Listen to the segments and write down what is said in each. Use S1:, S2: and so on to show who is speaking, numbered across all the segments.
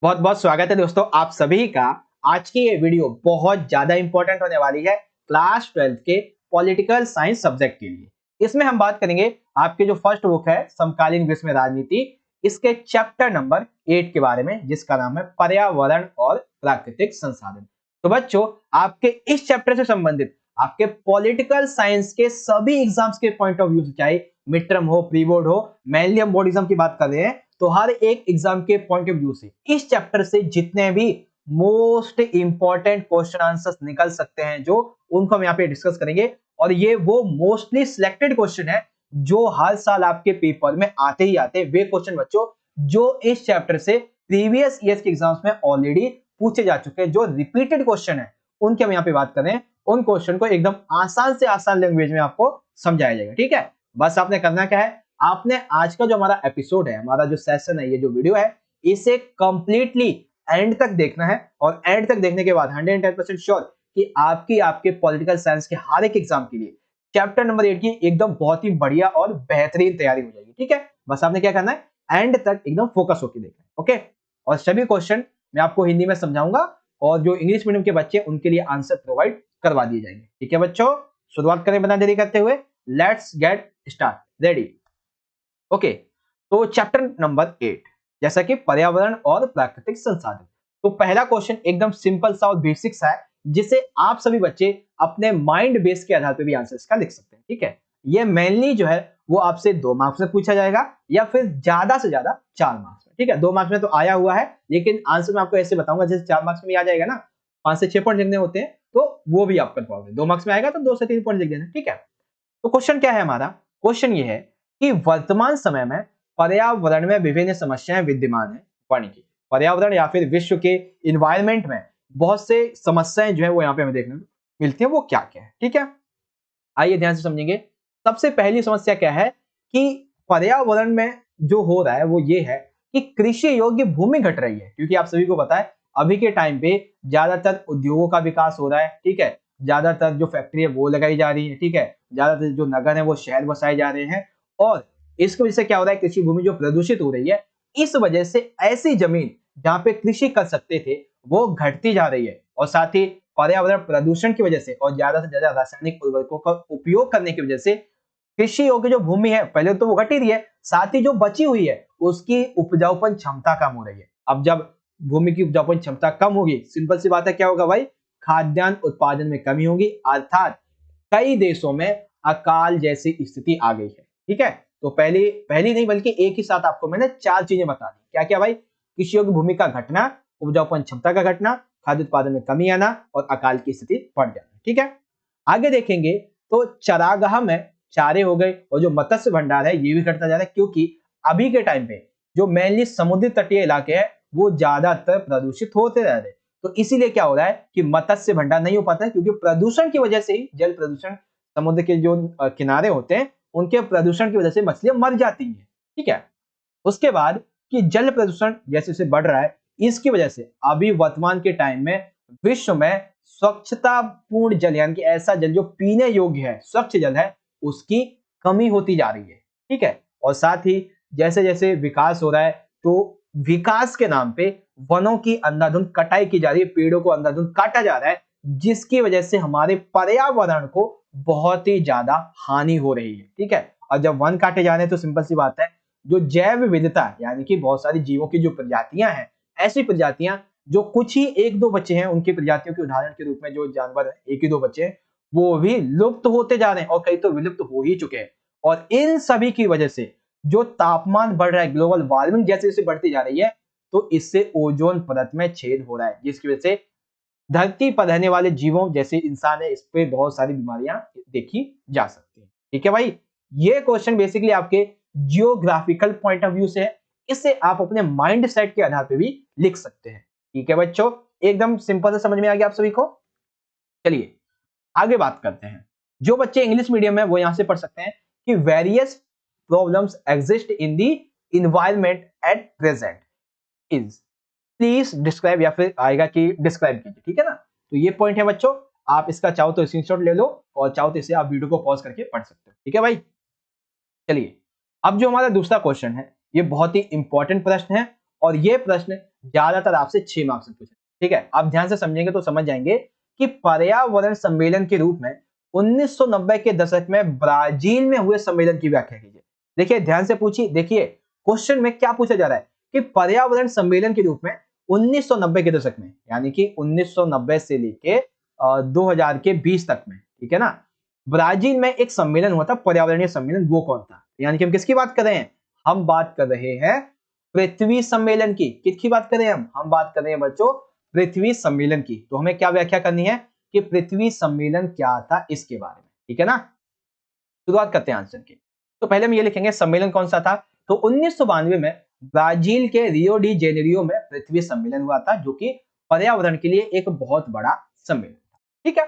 S1: बहुत बहुत स्वागत है दोस्तों आप सभी का। आज की ये वीडियो बहुत ज्यादा इंपॉर्टेंट होने वाली है क्लास 12th के पॉलिटिकल साइंस सब्जेक्ट के लिए। इसमें हम बात करेंगे आपके जो फर्स्ट बुक है समकालीन विश्व में राजनीति, इसके चैप्टर नंबर 8 के बारे में, जिसका नाम है पर्यावरण और प्राकृतिक संसाधन। तो बच्चों, आपके इस चैप्टर से संबंधित आपके पॉलिटिकल साइंस के सभी एग्जाम्स के पॉइंट ऑफ व्यू से, चाहे मिड टर्म हो, प्री बोर्ड हो, मेनली हम बोर्डिज्म की बात कर रहे हैं, तो हर एक एग्जाम के पॉइंट ऑफ व्यू से इस चैप्टर से जितने भी मोस्ट इंपॉर्टेंट क्वेश्चन आंसर्स निकल सकते हैं, जो उनको हम यहाँ पे डिस्कस करेंगे। और ये वो मोस्टली सिलेक्टेड क्वेश्चन है जो हर साल आपके पेपर में आते ही आते, वे क्वेश्चन बच्चों जो इस चैप्टर से प्रीवियस ईयर्स के एग्जाम्स में ऑलरेडी पूछे जा चुके हैं, जो रिपीटेड क्वेश्चन है उनके हम यहाँ पे बात करें। उन क्वेश्चन को एकदम आसान से आसान लैंग्वेज में आपको समझाया जाएगा। ठीक है, बस आपने करना क्या है, आपने आज का जो हमारा एपिसोड है, हमारा जो सेशन है, ये जो वीडियो है, इसे कंप्लीटली एंड तक देखना है। और एंड तक देखने के बाद 110% श्योर कि आपके पॉलिटिकल साइंस के हर एक एग्जाम के लिए चैप्टर नंबर 8 की एकदम बहुत ही बढ़िया और बेहतरीन तैयारी हो जाएगी। ठीक है, बस आपने क्या करना है, एंड तक एकदम फोकस होकर देखना है। ओके, और सभी क्वेश्चन मैं आपको हिंदी में समझाऊंगा और जो इंग्लिश मीडियम के बच्चे उनके लिए आंसर प्रोवाइड करवा दिए जाएंगे। ठीक है बच्चों, शुरुआत करें बिना देरी करते हुए। Let's get start, ready. Okay, तो चैप्टर नंबर 8 जैसा कि पर्यावरण और प्राकृतिक संसाधन। तो पहला क्वेश्चन एकदम सिंपल सा और बेसिक सा है, जिसे आप सभी बच्चे अपने माइंड बेस के आधार पर भी आंसर इसका लिख सकते हैं। ठीक है, ये मेनली जो है वो आपसे 2 मार्क्स में पूछा जाएगा या फिर ज्यादा से ज्यादा 4 मार्क्स में। ठीक है, 2 मार्क्स में तो आया हुआ है, लेकिन आंसर मैं आपको ऐसे बताऊंगा जैसे 4 मार्क्स में आ जाएगा ना, 5 से 6 पॉइंट लिखने होते हैं, तो वो भी आप कर पाओगे। 2 मार्क्स में आएगा तो 2 से 3 पॉइंट लिख देना। ठीक है, तो क्वेश्चन क्या है हमारा, क्वेश्चन ये है कि वर्तमान समय में पर्यावरण में विभिन्न समस्याएं विद्यमान है। यानी कि पर्यावरण या फिर विश्व के इन्वायरमेंट में बहुत से समस्याएं जो है वो यहाँ पे हमें देखने को मिलती है। वो क्या क्या है, ठीक है, आइए ध्यान से समझेंगे। सबसे पहली समस्या क्या है कि पर्यावरण में जो हो रहा है वो ये है कि कृषि योग्य भूमि घट रही है। क्योंकि आप सभी को पता है अभी के टाइम पे ज्यादातर उद्योगों का विकास हो रहा है। ठीक है, ज्यादातर जो फैक्ट्री है वो लगाई जा रही है। ठीक है, ज्यादातर जो नगर है वो शहर बसाए जा रहे हैं, और इसकी वजह से क्या हो रहा है, कृषि भूमि जो प्रदूषित हो रही है, इस वजह से ऐसी जमीन जहां पे कृषि कर सकते थे वो घटती जा रही है। और साथ ही पर्यावरण प्रदूषण की वजह से और ज्यादा से ज्यादा रासायनिक उर्वरकों का उपयोग करने की वजह से कृषि योग्य जो भूमि है पहले तो वो घट ही रही है, साथ ही जो बची हुई है उसकी उपजाऊपन क्षमता कम हो रही है। अब जब भूमि की उपजाऊपन क्षमता कम होगी, सिंपल सी बात है, क्या होगा भाई, खाद्यान्न उत्पादन में कमी होगी, अर्थात कई देशों में अकाल जैसी स्थिति आ गई है। ठीक है, तो पहली पहली नहीं बल्कि एक ही साथ आपको मैंने 4 चीजें बता दी। क्या क्या भाई, कृषि योग्य भूमि का घटना, उपजाऊपन क्षमता का घटना, खाद्य उत्पादन में कमी आना और अकाल की स्थिति बढ़ जाना। ठीक है, आगे देखेंगे तो चरागाह में चारे हो गए और जो मत्स्य भंडार है ये भी घटता जा रहा है, क्योंकि अभी के टाइम पे जो मेनली समुद्री तटीय इलाके हैं वो ज्यादातर प्रदूषित होते रह रहे। तो इसीलिए क्या हो रहा है कि मत्स्य भंडार नहीं हो पाता है, क्योंकि प्रदूषण की वजह से ही, जल प्रदूषण, समुद्र के जो किनारे होते हैं उनके प्रदूषण की वजह से मछलियां मर जाती हैं। ठीक है, उसके बाद कि जल प्रदूषण जैसे जैसे बढ़ रहा है, इसकी वजह से अभी वर्तमान के टाइम में विश्व में स्वच्छता पूर्ण जल, यानी कि ऐसा जल जो पीने योग्य है, स्वच्छ जल है, उसकी कमी होती जा रही है। ठीक है, और साथ ही जैसे जैसे विकास हो रहा है, तो विकास के नाम पे वनों की अंधाधुंध कटाई की जा रही है, पेड़ों को अंधाधुंध काटा जा रहा है, जिसकी वजह से हमारे पर्यावरण को बहुत ही ज्यादा हानि हो रही है। ठीक है, और जब वन काटे जा रहे हैं तो सिंपल सी बात है, जो जैव विविधता यानी कि बहुत सारी जीवों की जो प्रजातियां हैं, ऐसी प्रजातियां जो कुछ ही 1-2 बच्चे हैं, उनकी प्रजातियों के उदाहरण के रूप में जो जानवर है 1 ही 2 बच्चे हैं, वो भी लुप्त होते जा रहे हैं और कई तो विलुप्त हो ही चुके हैं। और इन सभी की वजह से जो तापमान बढ़ रहा है, ग्लोबल वार्मिंग जैसे जैसे बढ़ती जा रही है, तो इससे ओजोन परत में छेद हो रहा है, जिसकी वजह से धरती पर रहने वाले जीवों जैसे इंसान है, इस पे बहुत सारी बीमारियां देखी जा सकती हैं। ठीक है भाई, ये क्वेश्चन बेसिकली आपके जियोग्राफिकल पॉइंट ऑफ व्यू से है, इससे आप अपने माइंड सेट के आधार पर भी लिख सकते हैं। ठीक है बच्चों, एकदम सिंपल से समझ में आ गया आप सभी को। चलिए आगे बात करते हैं। जो बच्चे इंग्लिश मीडियम में वो यहां से पढ़ सकते हैं कि various problems exist in the environment at present is, please describe, या फिर आएगा कि डिस्क्राइब कीजिए। ठीक है ना, तो ये पॉइंट है बच्चों, आप इसका चाहो तो स्क्रीनशॉट ले लो और चाहो तो इसे आप वीडियो को पॉज करके पढ़ सकते हो। ठीक है भाई, चलिए अब जो हमारा दूसरा क्वेश्चन है ये बहुत ही इंपॉर्टेंट प्रश्न है और ये प्रश्न ज्यादातर आपसे 6 मार्क्स में पूछे। ठीक है, आप ध्यान से समझेंगे तो समझ जाएंगे कि पर्यावरण सम्मेलन के रूप में 1990 के दशक में ब्राजील में हुए सम्मेलन की व्याख्या कीजिए। देखिए ध्यान से पूछिए, देखिए क्वेश्चन में क्या पूछा जा रहा है कि पर्यावरण सम्मेलन के रूप में 1990 के दशक में, यानी कि 1990 से लेके 2000 के 20 तक में, ठीक है ना, ब्राजील में एक सम्मेलन हुआ था, पर्यावरणीय सम्मेलन। वो कौन था? यानी कि हम किसकी बात कर रहे हैं? हम बात कर रहे हैं पृथ्वी सम्मेलन की। किसकी बात कर रहे हैं हम बात कर रहे हैं बच्चों पृथ्वी सम्मेलन की। तो हमें क्या व्याख्या करनी है कि पृथ्वी सम्मेलन क्या था इसके बारे में, ठीक है ना। शुरुआत करते हैं आंसर की। तो पहले हम ये लिखेंगे सम्मेलन कौन सा था। तो 1992 में ब्राजील के रियो डी जेनेरियो में पृथ्वी सम्मेलन हुआ था, जो कि पर्यावरण के लिए एक बहुत बड़ा सम्मेलन था। ठीक है,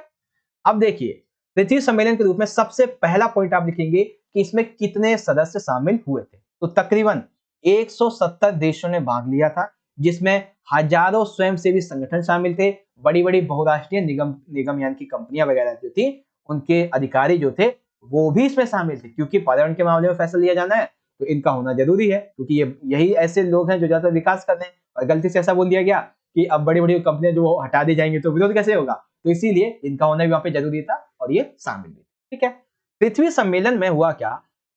S1: अब देखिए पृथ्वी सम्मेलन के रूप में सबसे पहला पॉइंट आप लिखेंगे कि इसमें कितने सदस्य शामिल हुए थे। तो तकरीबन 170 देशों ने भाग लिया था, जिसमें हजारों स्वयंसेवी संगठन शामिल थे। बड़ी बड़ी बहुराष्ट्रीय निगम यानी कि कंपनियां वगैरह जो थी, उनके अधिकारी जो थे वो भी इसमें शामिल थे, क्योंकि पर्यावरण के मामले में फैसला लिया जाना है तो इनका होना जरूरी है, क्योंकि यही ऐसे लोग हैं जो ज्यादातर विकास कर रहे हैं। और गलती से ऐसा बोल दिया गया कि अब बड़ी बड़ी कंपनियां जो हटा दी जाएंगी तो विरोध कैसे होगा, तो इसीलिए इनका होना भी वहां पे जरूरी था और ये शामिल भी। ठीक है, पृथ्वी सम्मेलन में हुआ क्या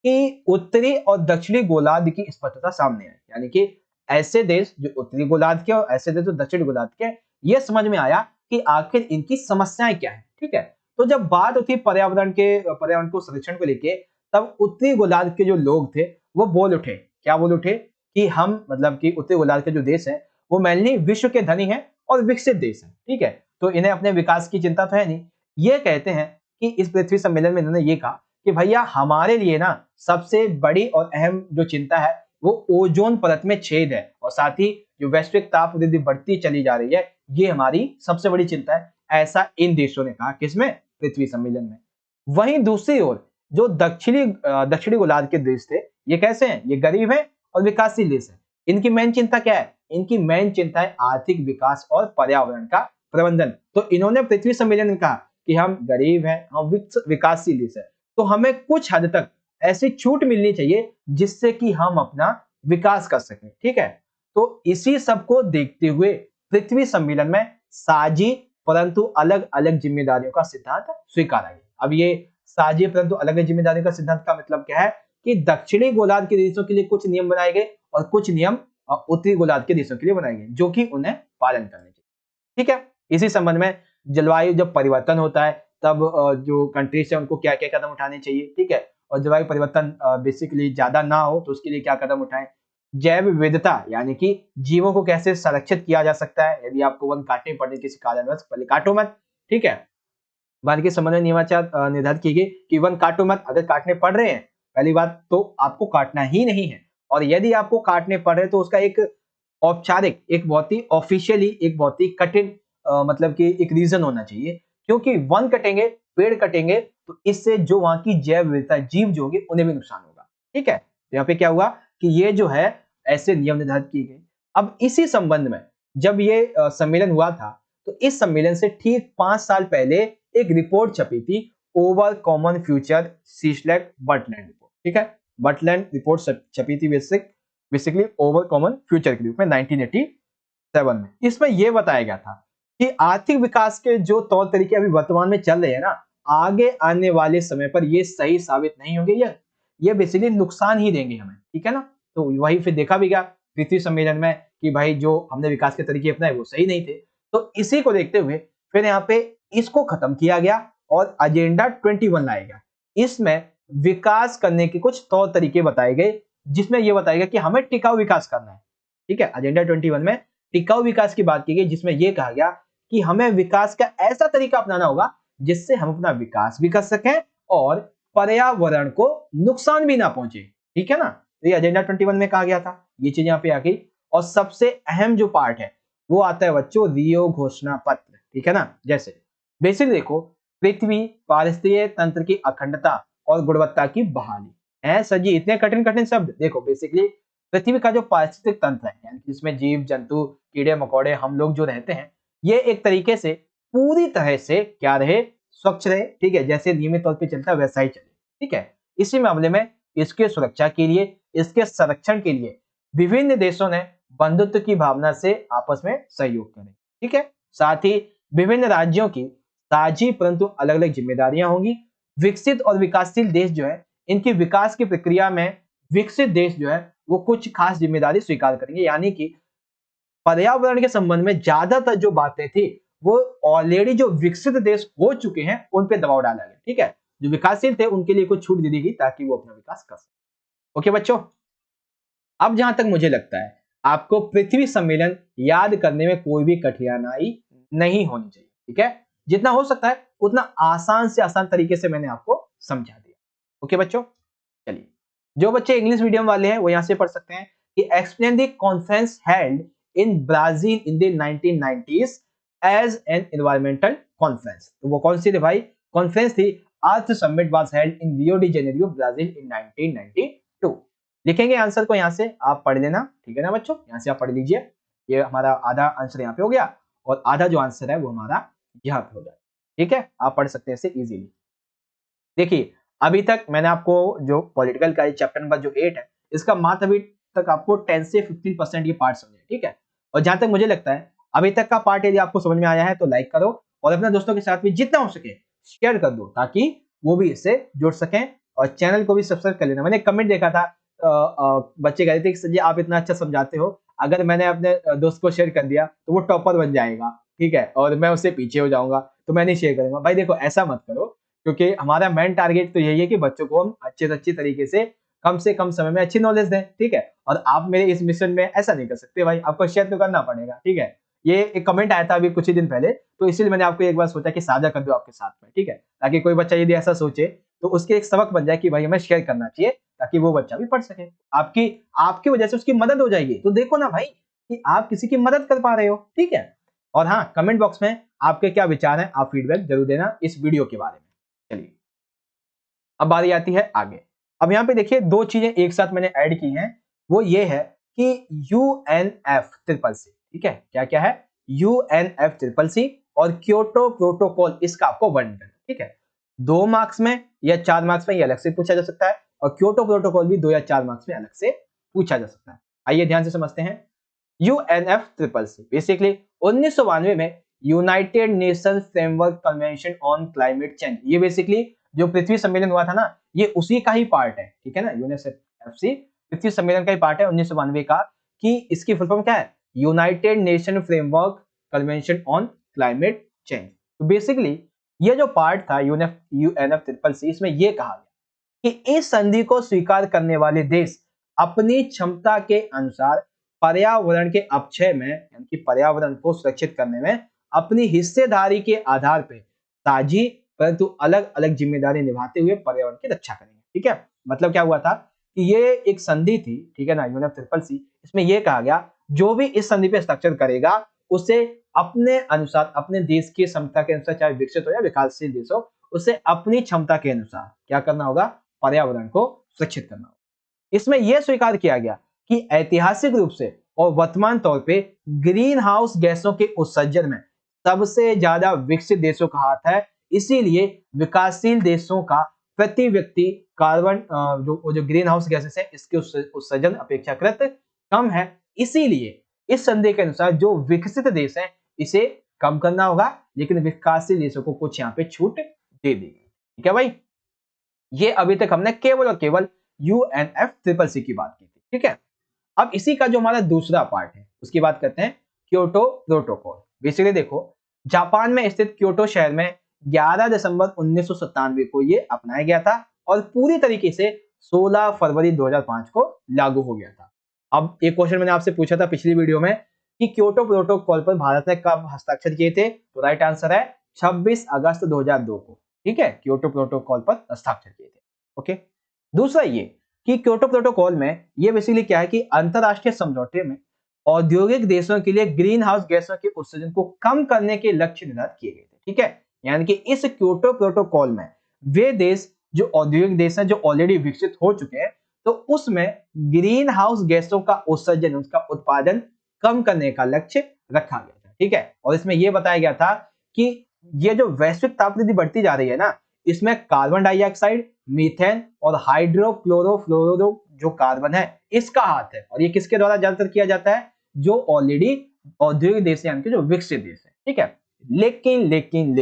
S1: कि उत्तरी और दक्षिणी गोलार्ध की स्पष्टता सामने आई, यानी कि ऐसे देश जो उत्तरी गोलार्ध के और ऐसे देश जो दक्षिणी गोलार्ध के, ये समझ में आया कि आखिर इनकी समस्याएं क्या है। ठीक है, तो जब बात होती पर्यावरण को संरक्षण को लेके, तब उत्तरी गोलार्ध के जो लोग थे वो बोल उठे। क्या बोल उठे कि हम मतलब कि उत्तरी गोलार्ध के जो देश है वो मेनली विश्व के धनी हैं और विकसित देश हैं। ठीक है, तो इन्हें अपने विकास की चिंता तो है नहीं। ये कहते हैं कि इस पृथ्वी सम्मेलन में इन्होंने ये कहा कि भैया हमारे लिए ना सबसे बड़ी और अहम जो चिंता है वो ओजोन परत में छेद है, और साथ ही जो वैश्विक ताप वृद्धि बढ़ती चली जा रही है, ये हमारी सबसे बड़ी चिंता है। ऐसा इन देशों ने कहा, किसमें? पृथ्वी सम्मेलन में। वहीं दूसरी ओर जो दक्षिणी गोलार्ध के देश थे, ये कैसे हैं? ये गरीब हैं और विकासशील देश हैं। इनकी मेन चिंता क्या है? इनकी मेन चिंता है आर्थिक विकास और पर्यावरण का प्रबंधन। तो इन्होंने पृथ्वी सम्मेलन में कहा कि हम गरीब हैं, हम विकासशील देश है, तो हमें कुछ हद तक ऐसी छूट मिलनी चाहिए जिससे कि हम अपना विकास कर सकें। ठीक है, तो इसी सबको देखते हुए पृथ्वी सम्मेलन में साझी परंतु अलग अलग जिम्मेदारियों का सिद्धांत स्वीकारा गया। अब ये साझी परंतु अलग अलग जिम्मेदारियों का सिद्धांत का मतलब क्या है कि दक्षिणी गोलार्ध के देशों के लिए कुछ नियम बनाए गए और कुछ नियम उत्तरी गोलार्ध के देशों के लिए बनाए गए, जो कि उन्हें पालन करने चाहिए। ठीक है, इसी संबंध में जलवायु जब परिवर्तन होता है तब जो कंट्रीज है उनको क्या क्या कदम उठाने चाहिए। ठीक है, और जलवायु परिवर्तन बेसिकली ज्यादा ना हो तो उसके लिए क्या कदम उठाएं। जैव विविधता यानी कि जीवों को कैसे संरक्षित किया जा सकता है। यदि आपको वन काटने पड़े किसी कारणवश, पहले काटो मत। ठीक है, वन के संबंध में नियमाचार निर्धारित किए गए कि वन काटो मत। अगर काटने पड़ रहे हैं, पहली बात तो आपको काटना ही नहीं है, और यदि आपको काटने पड़ रहे तो उसका एक औपचारिक, एक बहुत ही ऑफिशियली, एक बहुत ही कठिन मतलब कि एक रीजन होना चाहिए। क्योंकि वन कटेंगे, पेड़ कटेंगे, तो इससे जो वहां की जैव विविधता, जीव जो होंगे उन्हें भी नुकसान होगा। ठीक है, तो यहाँ पे क्या हुआ कि ये जो है ऐसे नियम निर्धारित किए गए। अब इसी संबंध में जब ये सम्मेलन हुआ था, तो इस सम्मेलन से ठीक 5 साल पहले एक रिपोर्ट छपी थी, over common future सीस्लैग Butland report. ठीक है, बटलैंड रिपोर्ट छपी थी बेसिकली ओवर कॉमन फ्यूचर के रूप में 1987 में। इसमें यह बताया गया था कि आर्थिक विकास के जो तौर तरीके अभी वर्तमान में चल रहे हैं ना, आगे आने वाले समय पर ये सही साबित नहीं होंगे, ये बेसिकली नुकसान ही देंगे हमें। ठीक है ना, तो वही फिर देखा भी गया पृथ्वी सम्मेलन में कि भाई जो हमने विकास के तरीके अपनाए वो सही नहीं थे। तो इसी को देखते हुए फिर यहाँ पे इसको खत्म किया गया और एजेंडा 21 लाया गया। इसमें विकास करने के कुछ तौर तरीके बताए गए, जिसमें यह बताया गया कि हमें टिकाऊ विकास करना है। ठीक है, एजेंडा 21 में टिकाऊ विकास की बात की गई, जिसमें यह कहा गया कि हमें विकास का ऐसा तरीका अपनाना होगा जिससे हम अपना विकास भी कर सकें और पर्यावरण को नुकसान भी ना पहुंचे। ठीक है ना, तो ये एजेंडा 21 में कहा गया था, ये चीज यहाँ पे आ गई। और सबसे अहम जो पार्ट है वो आता है बच्चों रियो घोषणा पत्र। ठीक है ना, जैसे बेसिक देखो, पृथ्वी पारिस्थितिकीय तंत्र की अखंडता और गुणवत्ता की बहाली है। सर जी इतने कठिन कठिन शब्द। देखो बेसिकली पृथ्वी का जो पारिस्थितिक तंत्र है, यानी जिसमें जीव जंतु कीड़े मकोड़े हम लोग जो रहते हैं, ये एक तरीके से पूरी तरह से क्या रहे, स्वच्छ रहे। ठीक है, जैसे नियमित तौर पे चलता है वैसा ही चले। ठीक है, इसी मामले में इसके सुरक्षा के लिए, इसके संरक्षण के लिए विभिन्न देशों ने बंधुत्व की भावना से आपस में सहयोग करें। ठीक है, साथ ही विभिन्न राज्यों की साझी परंतु अलग अलग जिम्मेदारियां होंगी। विकसित और विकासशील देश जो है इनकी विकास की प्रक्रिया में विकसित देश जो है वो कुछ खास जिम्मेदारी स्वीकार करेंगे, यानी कि पर्यावरण के संबंध में ज्यादातर जो बातें थी वो ऑलरेडी जो विकसित देश हो चुके हैं उन पे दबाव डाला गया। ठीक है, जो विकासशील थे उनके लिए कुछ छूट दे दी गई ताकि वो अपना विकास कर सके। ओके बच्चों, अब जहां तक मुझे लगता है आपको पृथ्वी सम्मेलन याद करने में कोई भी कठिनाई नहीं होनी चाहिए। ठीक है, जितना हो सकता है उतना आसान से आसान तरीके से मैंने आपको समझा दिया। ओके बच्चों, चलिए जो बच्चे इंग्लिश मीडियम वाले हैं वो यहां से पढ़ सकते हैं कि explain the conference held in Brazil in the 1990s as an environmental conference. तो वो कौन सी थी भाई? कॉन्फ्रेंस थी earth summit was held in Rio de Janeiro Brazil in 1992। लिखेंगे आंसर को यहां से आप पढ़ लेना। ठीक है ना बच्चों, यहां से आप पढ़ लीजिए। ये हमारा आधा आंसर यहाँ पे हो गया और आधा जो आंसर है वो हमारा यहाँ पे हो जाएगा। ठीक है, आप पढ़ सकते हैं इसे इजीली। देखिए अभी तक मैंने आपको जो पॉलिटिकल का चैप्टर नंबर जो 8 है इसका मात्र अभी तक आपको 10 से 15% ये पार्ट समझे। ठीक है, और जहां तक मुझे लगता है अभी तक का पार्ट यदि आपको समझ में आया है तो लाइक करो और अपने दोस्तों के साथ भी जितना हो सके शेयर कर दो ताकि वो भी इससे जुड़ सकें, और चैनल को भी सब्सक्राइब कर लेना। मैंने कमेंट देखा था बच्चे कह रहे थे कि सर जी आप इतना अच्छा समझाते हो, अगर मैंने अपने दोस्त को शेयर कर दिया तो वो टॉपर बन जाएगा, ठीक है, और मैं उससे पीछे हो जाऊंगा तो मैं नहीं शेयर करूंगा। भाई देखो ऐसा मत करो, क्योंकि हमारा मेन टारगेट तो यही है कि बच्चों को हम अच्छे से अच्छी तरीके से कम समय में अच्छी नॉलेज दें। ठीक है, और आप मेरे इस मिशन में ऐसा नहीं कर सकते भाई, आपको शेयर तो करना पड़ेगा। ठीक है, ये एक कमेंट आया था अभी कुछ ही दिन पहले, तो इसीलिए मैंने आपको एक बार सोचा कि साझा कर दूं आपके साथ में। ठीक है, ताकि कोई बच्चा यदि ऐसा सोचे तो उसके एक सबक बन जाए कि भाई हमें शेयर करना चाहिए ताकि वो बच्चा भी पढ़ सके। आपकी आपकी वजह से उसकी मदद हो जाएगी। तो देखो ना भाई कि आप किसी की मदद कर पा रहे हो। ठीक है, और हाँ कमेंट बॉक्स में आपके क्या विचार हैं, आप फीडबैक जरूर देना इस वीडियो के बारे में। चलिए अब बारी आती है आगे। अब यहाँ पे देखिए दो चीजें एक साथ मैंने ऐड की हैं, वो ये है कि यूएनएफ ट्रिपल सी। ठीक है, क्या क्या है? यूएनएफ ट्रिपल सी और क्योटो प्रोटोकॉल, इसका आपको वर्णन करना। ठीक है, 2 मार्क्स में या 4 मार्क्स में ये अलग से पूछा जा सकता है, और क्योटो प्रोटोकॉल भी 2 या 4 मार्क्स में अलग से पूछा जा सकता है। आइए ध्यान से समझते हैं। यूएनएफ ट्रिपल सी बेसिकली 1992 में United nation framework convention on climate change, ये बेसिकली जो पृथ्वी सम्मेलन हुआ था ना, ये उसी का ही पार्ट है। ठीक है ना, यूएनएफसी पृथ्वी सम्मेलन का ही पार्ट है 1992 का, कि इसकी फुल फॉर्म क्या है? United nation framework convention on climate change. तो बेसिकली ये जो पार्ट था यूएनएफ ट्रिपल सी, इसमें ये कहा गया कि इस संधि को स्वीकार करने वाले देश अपनी क्षमता के अनुसार पर्यावरण के अपक्षय में, यानी कि पर्यावरण को सुरक्षित करने में अपनी हिस्सेदारी के आधार पर साझी परंतु अलग अलग जिम्मेदारी निभाते हुए पर्यावरण की रक्षा करेंगे। ठीक है, मतलब क्या हुआ था कि ये एक संधि थी, ठीक है ना, यूएनएफ ट्रिपल सी, इसमें यह कहा गया जो भी इस संधि पे हस्ताक्षर करेगा उसे अपने अनुसार, अपने देश की क्षमता के अनुसार, चाहे विकसित हो या विकासशील देश हो, उसे अपनी क्षमता के अनुसार क्या करना होगा? पर्यावरण को सुरक्षित करना होगा। इसमें यह स्वीकार किया गया कि ऐतिहासिक रूप से और वर्तमान तौर पे ग्रीन हाउस गैसों के उत्सर्जन में सबसे ज्यादा विकसित देशों का हाथ है, इसीलिए विकासशील देशों का प्रति व्यक्ति कार्बन जो ग्रीन हाउस गैसेस है इसके उत्सर्जन अपेक्षाकृत कम है। इसीलिए इस संधि के अनुसार जो विकसित देश है इसे कम करना होगा, लेकिन विकासशील देशों को कुछ यहाँ पे छूट दे देगी। ठीक है भाई, ये अभी तक हमने केवल और केवल यूएनएफ ट्रिपल सी की बात की थी। ठीक है, अब इसी का जो हमारा दूसरा पार्ट है उसकी बात करते हैं, क्योटो प्रोटोकॉल। बेसिकली देखो जापान में स्थित क्योटो शहर में 11 दिसंबर 1997 को ये अपनाया गया था और पूरी तरीके से 16 फरवरी 2005 को लागू हो गया था। अब एक क्वेश्चन मैंने आपसे पूछा था पिछली वीडियो में कि क्योटो प्रोटोकॉल पर भारत ने कब हस्ताक्षर किए थे, तो राइट आंसर है 26 अगस्त 2002 को। ठीक है, क्योटो प्रोटोकॉल पर हस्ताक्षर किए थे। ओके, दूसरा ये कि क्योटो प्रोटोकॉल में ये बेसिकली क्या है कि अंतरराष्ट्रीय समझौते में औद्योगिक देशों के लिए ग्रीन हाउस गैसों के उत्सर्जन को कम करने के लक्ष्य निर्धारित किए गए थे। ठीक है, यानी कि इस क्योटो प्रोटोकॉल में वे देश जो औद्योगिक देश हैं जो ऑलरेडी विकसित हो चुके हैं, तो उसमें ग्रीन हाउस गैसों का उत्सर्जन, उसका उत्पादन कम करने का लक्ष्य रखा गया था। ठीक है, और इसमें यह बताया गया था कि ये जो वैश्विक तापमान बढ़ती जा रही है ना, इसमें कार्बन डाइऑक्साइड, मीथेन और हाइड्रोक्लोरोफ्लोरो जो कार्बन है इसका हाथ है, और ये किसके द्वारा ज्यादातर किया जाता है? जो ऑलरेडी औद्योगिक देश है, यानी कि जो विकसित देश है, ठीक है। लेकिन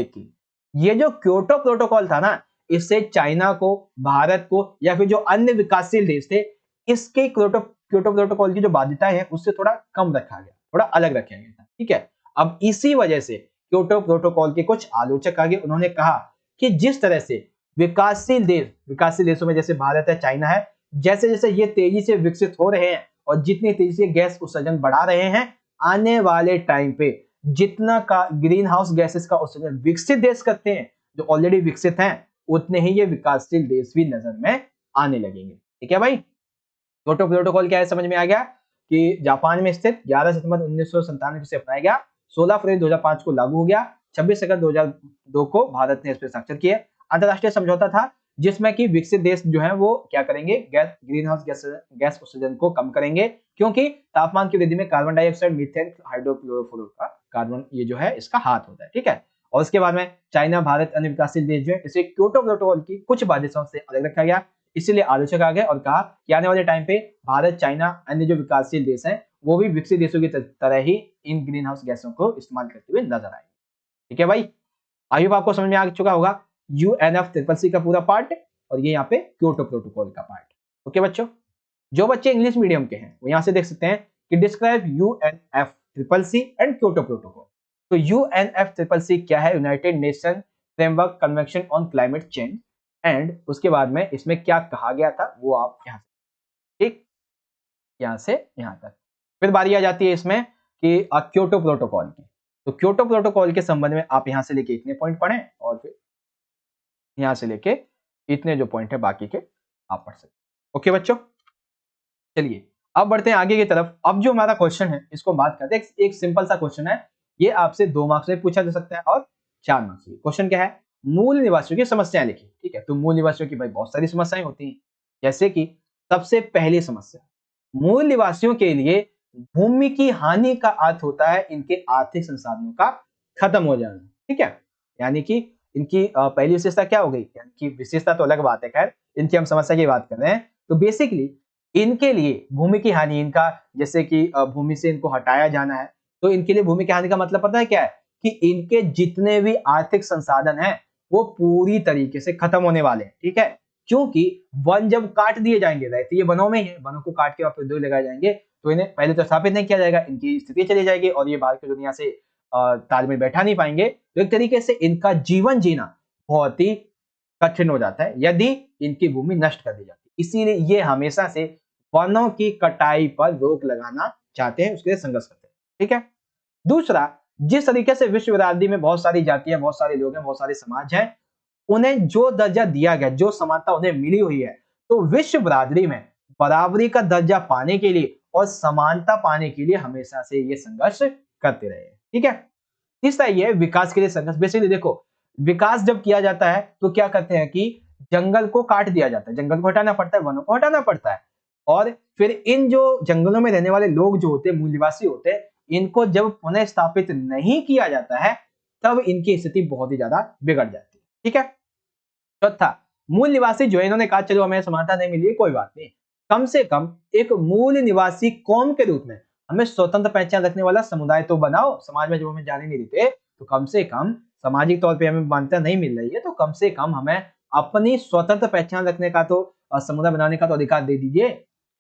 S1: ये जो क्योटो प्रोटोकॉल था ना, इससे चाइना को, भारत को या फिर जो अन्य विकासशील देश थे, इसके क्योटो प्रोटोकॉल की जो बाध्यताएं हैं उससे थोड़ा कम रखा गया, थोड़ा अलग रखा गया था, ठीक है। अब इसी वजह से क्योटो प्रोटोकॉल के कुछ आलोचक आगे उन्होंने कहा कि जिस तरह से विकासशील देशों में जैसे भारत है, चाइना है, जैसे जैसे ये तेजी से विकसित हो रहे हैं और जितनी तेजी से गैस उत्सर्जन बढ़ा रहे हैं, आने वाले टाइम पे जितना का ग्रीन हाउस गैसेस का उत्सर्जन विकसित देश करते हैं, जो ऑलरेडी विकसित हैं, उतने ही ये विकासशील देश भी नजर में आने लगेंगे, ठीक है भाई। क्योटो प्रोटोकॉल क्या है, समझ में आ गया कि जापान में स्थित 11 सितंबर 1997 से अपनाया गया, 16 फरवरी 2005 को लागू हो गया, 26 अगस्त 2002 को भारत ने इस पर हस्ताक्षर किए। अंतरराष्ट्रीय समझौता था जिसमें कि विकसित देश जो है वो क्या करेंगे, ग्रीन हाउस गैस उत्सर्जन को कम करेंगे, क्योंकि तापमान की वृद्धि में कार्बन डाइऑक्साइड, मीथेन, हाइड्रोक्लोरोफ्लोरो का कार्बन ये जो है इसका हाथ होता है, ठीक है। और उसके बाद में चाइना, भारत, अन्य विकासशील देश जो है इसे क्योटो प्रोटोकॉल की कुछ बाध्यताओं से अलग रखा गया। इसीलिए आलोचक आ गए और कहा कि आने वाले टाइम पे भारत, चाइना, अन्य जो विकासशील देश हैं वो भी विकसित देशों की तरह ही इन ग्रीन हाउस गैसों को इस्तेमाल करते हुए नजर आएंगे, ठीक है भाई। आई होप आपको समझ में आ चुका होगा UNFCCC का पूरा पार्ट और ये यहाँ पे क्योटो प्रोटोकॉल का पार्ट। ओके बच्चों, जो बच्चे इंग्लिश मीडियम के हैं वो यहाँ से देख सकते हैं कि describe UNFCCC and Kyoto protocol. तो UNFCCC क्या है, United nation framework convention on climate change, and उसके बाद में इसमें क्या कहा गया था वो आप यहाँ से, ठीक, यहाँ से यहाँ तक। फिर बारी आ जाती है इसमें कि क्योटो प्रोटोकॉल की। तो क्योटो प्रोटोकॉल के संबंध में आप यहाँ से लेके इतने पॉइंट पढ़ें और फिर यहाँ से लेके इतने जो पॉइंट है बाकी के आप पढ़ सकते। ओके बच्चों, चलिए अब बढ़ते हैं आगे की तरफ। अब जो हमारा क्वेश्चन है इसको बात करते हैं। एक सिंपल सा क्वेश्चन है, ये आपसे 2 मार्क्स में पूछा जा सकता है और 4 मार्क्स में। क्वेश्चन क्या है, मूल निवासियों की समस्याएं लिखी, ठीक है। तो मूल निवासियों की भाई बहुत सारी समस्याएं होती हैं, जैसे कि सबसे पहली समस्या, मूल निवासियों के लिए भूमि की हानि का अर्थ होता है इनके आर्थिक संसाधनों का खत्म हो जाना, ठीक है। यानी कि इनकी पहली विशेषता क्या हो गई, यानी कि विशेषता तो अलग बात है, खैर इनकी हम समस्या की बात कर रहे हैं। तो बेसिकली इनके लिए भूमि की हानि, इनका जैसे कि भूमि से इनको हटाया जाना है, तो इनके लिए भूमि की हानि का मतलब पता है क्या है, कि इनके जितने भी आर्थिक संसाधन हैं वो पूरी तरीके से खत्म होने वाले हैं, ठीक है। क्योंकि वन जब काट दिए जाएंगे, रहती ये वनों में ही है, वनों को काट के वापस उद्योग लगाए जाएंगे, तो इन्हें पहले तो स्थापित नहीं किया जाएगा, इनकी स्थिति चली जाएगी और ये बाहर की दुनिया से तालमेल बैठा नहीं पाएंगे। तो एक तरीके से इनका जीवन जीना बहुत ही कठिन हो जाता है यदि इनकी भूमि नष्ट कर दी जाती है। इसीलिए ये हमेशा से वनों की कटाई पर रोक लगाना चाहते हैं, उसके लिए संघर्ष करते हैं, ठीक है। दूसरा, जिस तरीके से विश्व बिरादरी में बहुत सारी जातियां, बहुत सारे लोग हैं, बहुत सारे समाज हैं, उन्हें जो दर्जा दिया गया, जो समानता उन्हें मिली हुई है, तो विश्व बिरादरी में बराबरी का दर्जा पाने के लिए और समानता पाने के लिए हमेशा से ये संघर्ष करते रहे, ठीक है। तीसरा ये विकास के लिए संघर्ष। बेसिकली देखो, विकास जब किया जाता है तो क्या करते हैं कि जंगल को काट दिया जाता है, जंगल को हटाना पड़ता है, वनों को हटाना पड़ता है, और फिर इन जो जंगलों में रहने वाले लोग जो होते हैं, मूल निवासी होते हैं, इनको जब पुनः स्थापित नहीं किया जाता है तब इनकी स्थिति बहुत ही ज्यादा बिगड़ जाती है, ठीक है। चौथा, मूल निवासी जो है, इन्होंने कहा चलो हमें समानता नहीं मिली, कोई बात नहीं, कम से कम एक मूल निवासी कौम के रूप में हमें स्वतंत्र पहचान रखने वाला समुदाय तो बनाओ। समाज में जब हमें जाने नहीं देते तो कम से कम सामाजिक तौर पे हमें मान्यता नहीं मिल रही है, तो कम से कम हमें अपनी स्वतंत्र पहचान रखने का तो समुदाय बनाने का तो अधिकार दे दीजिए,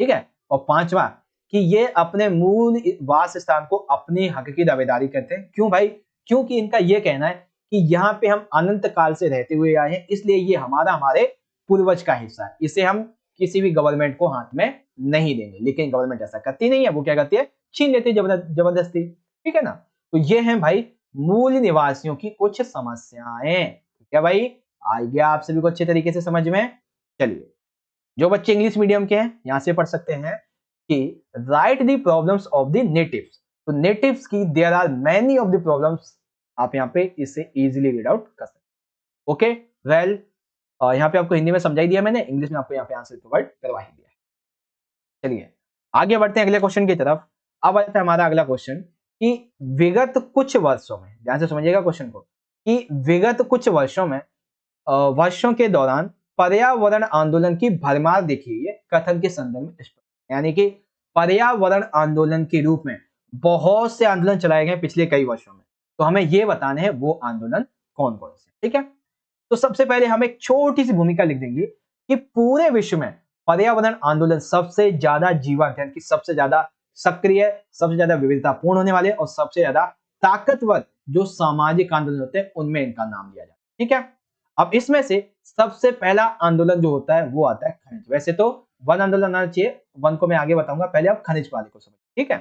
S1: ठीक है। और पांचवा, कि ये अपने मूल वास स्थान को अपने हक की दावेदारी करते हैं। क्यों भाई, क्योंकि इनका यह कहना है कि यहाँ पे हम अनंत काल से रहते हुए आए हैं, इसलिए ये हमारे पूर्वज का हिस्सा है, इसे हम किसी भी गवर्नमेंट को हाथ में नहीं देंगे। लेकिन गवर्नमेंट ऐसा करती नहीं है, वो क्या करती है, छीन लेती है जबरदस्ती, ठीक है ना। तो ये है भाई मूल निवासियों की कुछ समस्याएं, ठीक है भाई। आ गया आप सभी को अच्छे तरीके से समझ में। चलिए, जो बच्चे इंग्लिश मीडियम के हैं यहां से पढ़ सकते हैं कि write the problems of the natives. तो नेटिव्स की there are many of the problems, आप यहाँ पे इसे इजीली रीड आउट कर सकते हैं। ओके वेल, यहाँ पे आपको हिंदी में समझाई दिया मैंने, इंग्लिश में आपको यहाँ पे आंसर प्रोवाइड करवा ही दिया। चलिए आगे बढ़ते हैं अगले क्वेश्चन की तरफ। अब आता है हमारा अगला क्वेश्चन कि विगत कुछ वर्षों में, ध्यान से समझिएगा क्वेश्चन को, कि विगत कुछ वर्षों के दौरान पर्यावरण आंदोलन की भरमार देखी है कथन के संदर्भ में। यानी कि पर्यावरण आंदोलन के रूप में बहुत से आंदोलन चलाए गए पिछले कई वर्षों में, तो हमें ये बताने हैं वो आंदोलन कौन कौन से, ठीक है। तो सबसे पहले हम एक छोटी सी भूमिका लिख देंगे कि पूरे विश्व में पर्यावरण आंदोलन सबसे ज्यादा जीवंत है, सबसे ज्यादा सक्रिय, सबसे ज्यादा विविधतापूर्ण होने वाले और सबसे ज्यादा ताकतवर जो सामाजिक आंदोलन होते हैं उनमें इनका नाम लिया जाता है, ठीक है। अब इसमें से सबसे पहला आंदोलन जो होता है वो आता है खनिज। वैसे तो वन आंदोलन आना चाहिए, वन को मैं आगे बताऊंगा, पहले आप खनिज वाले को समझ, ठीक है।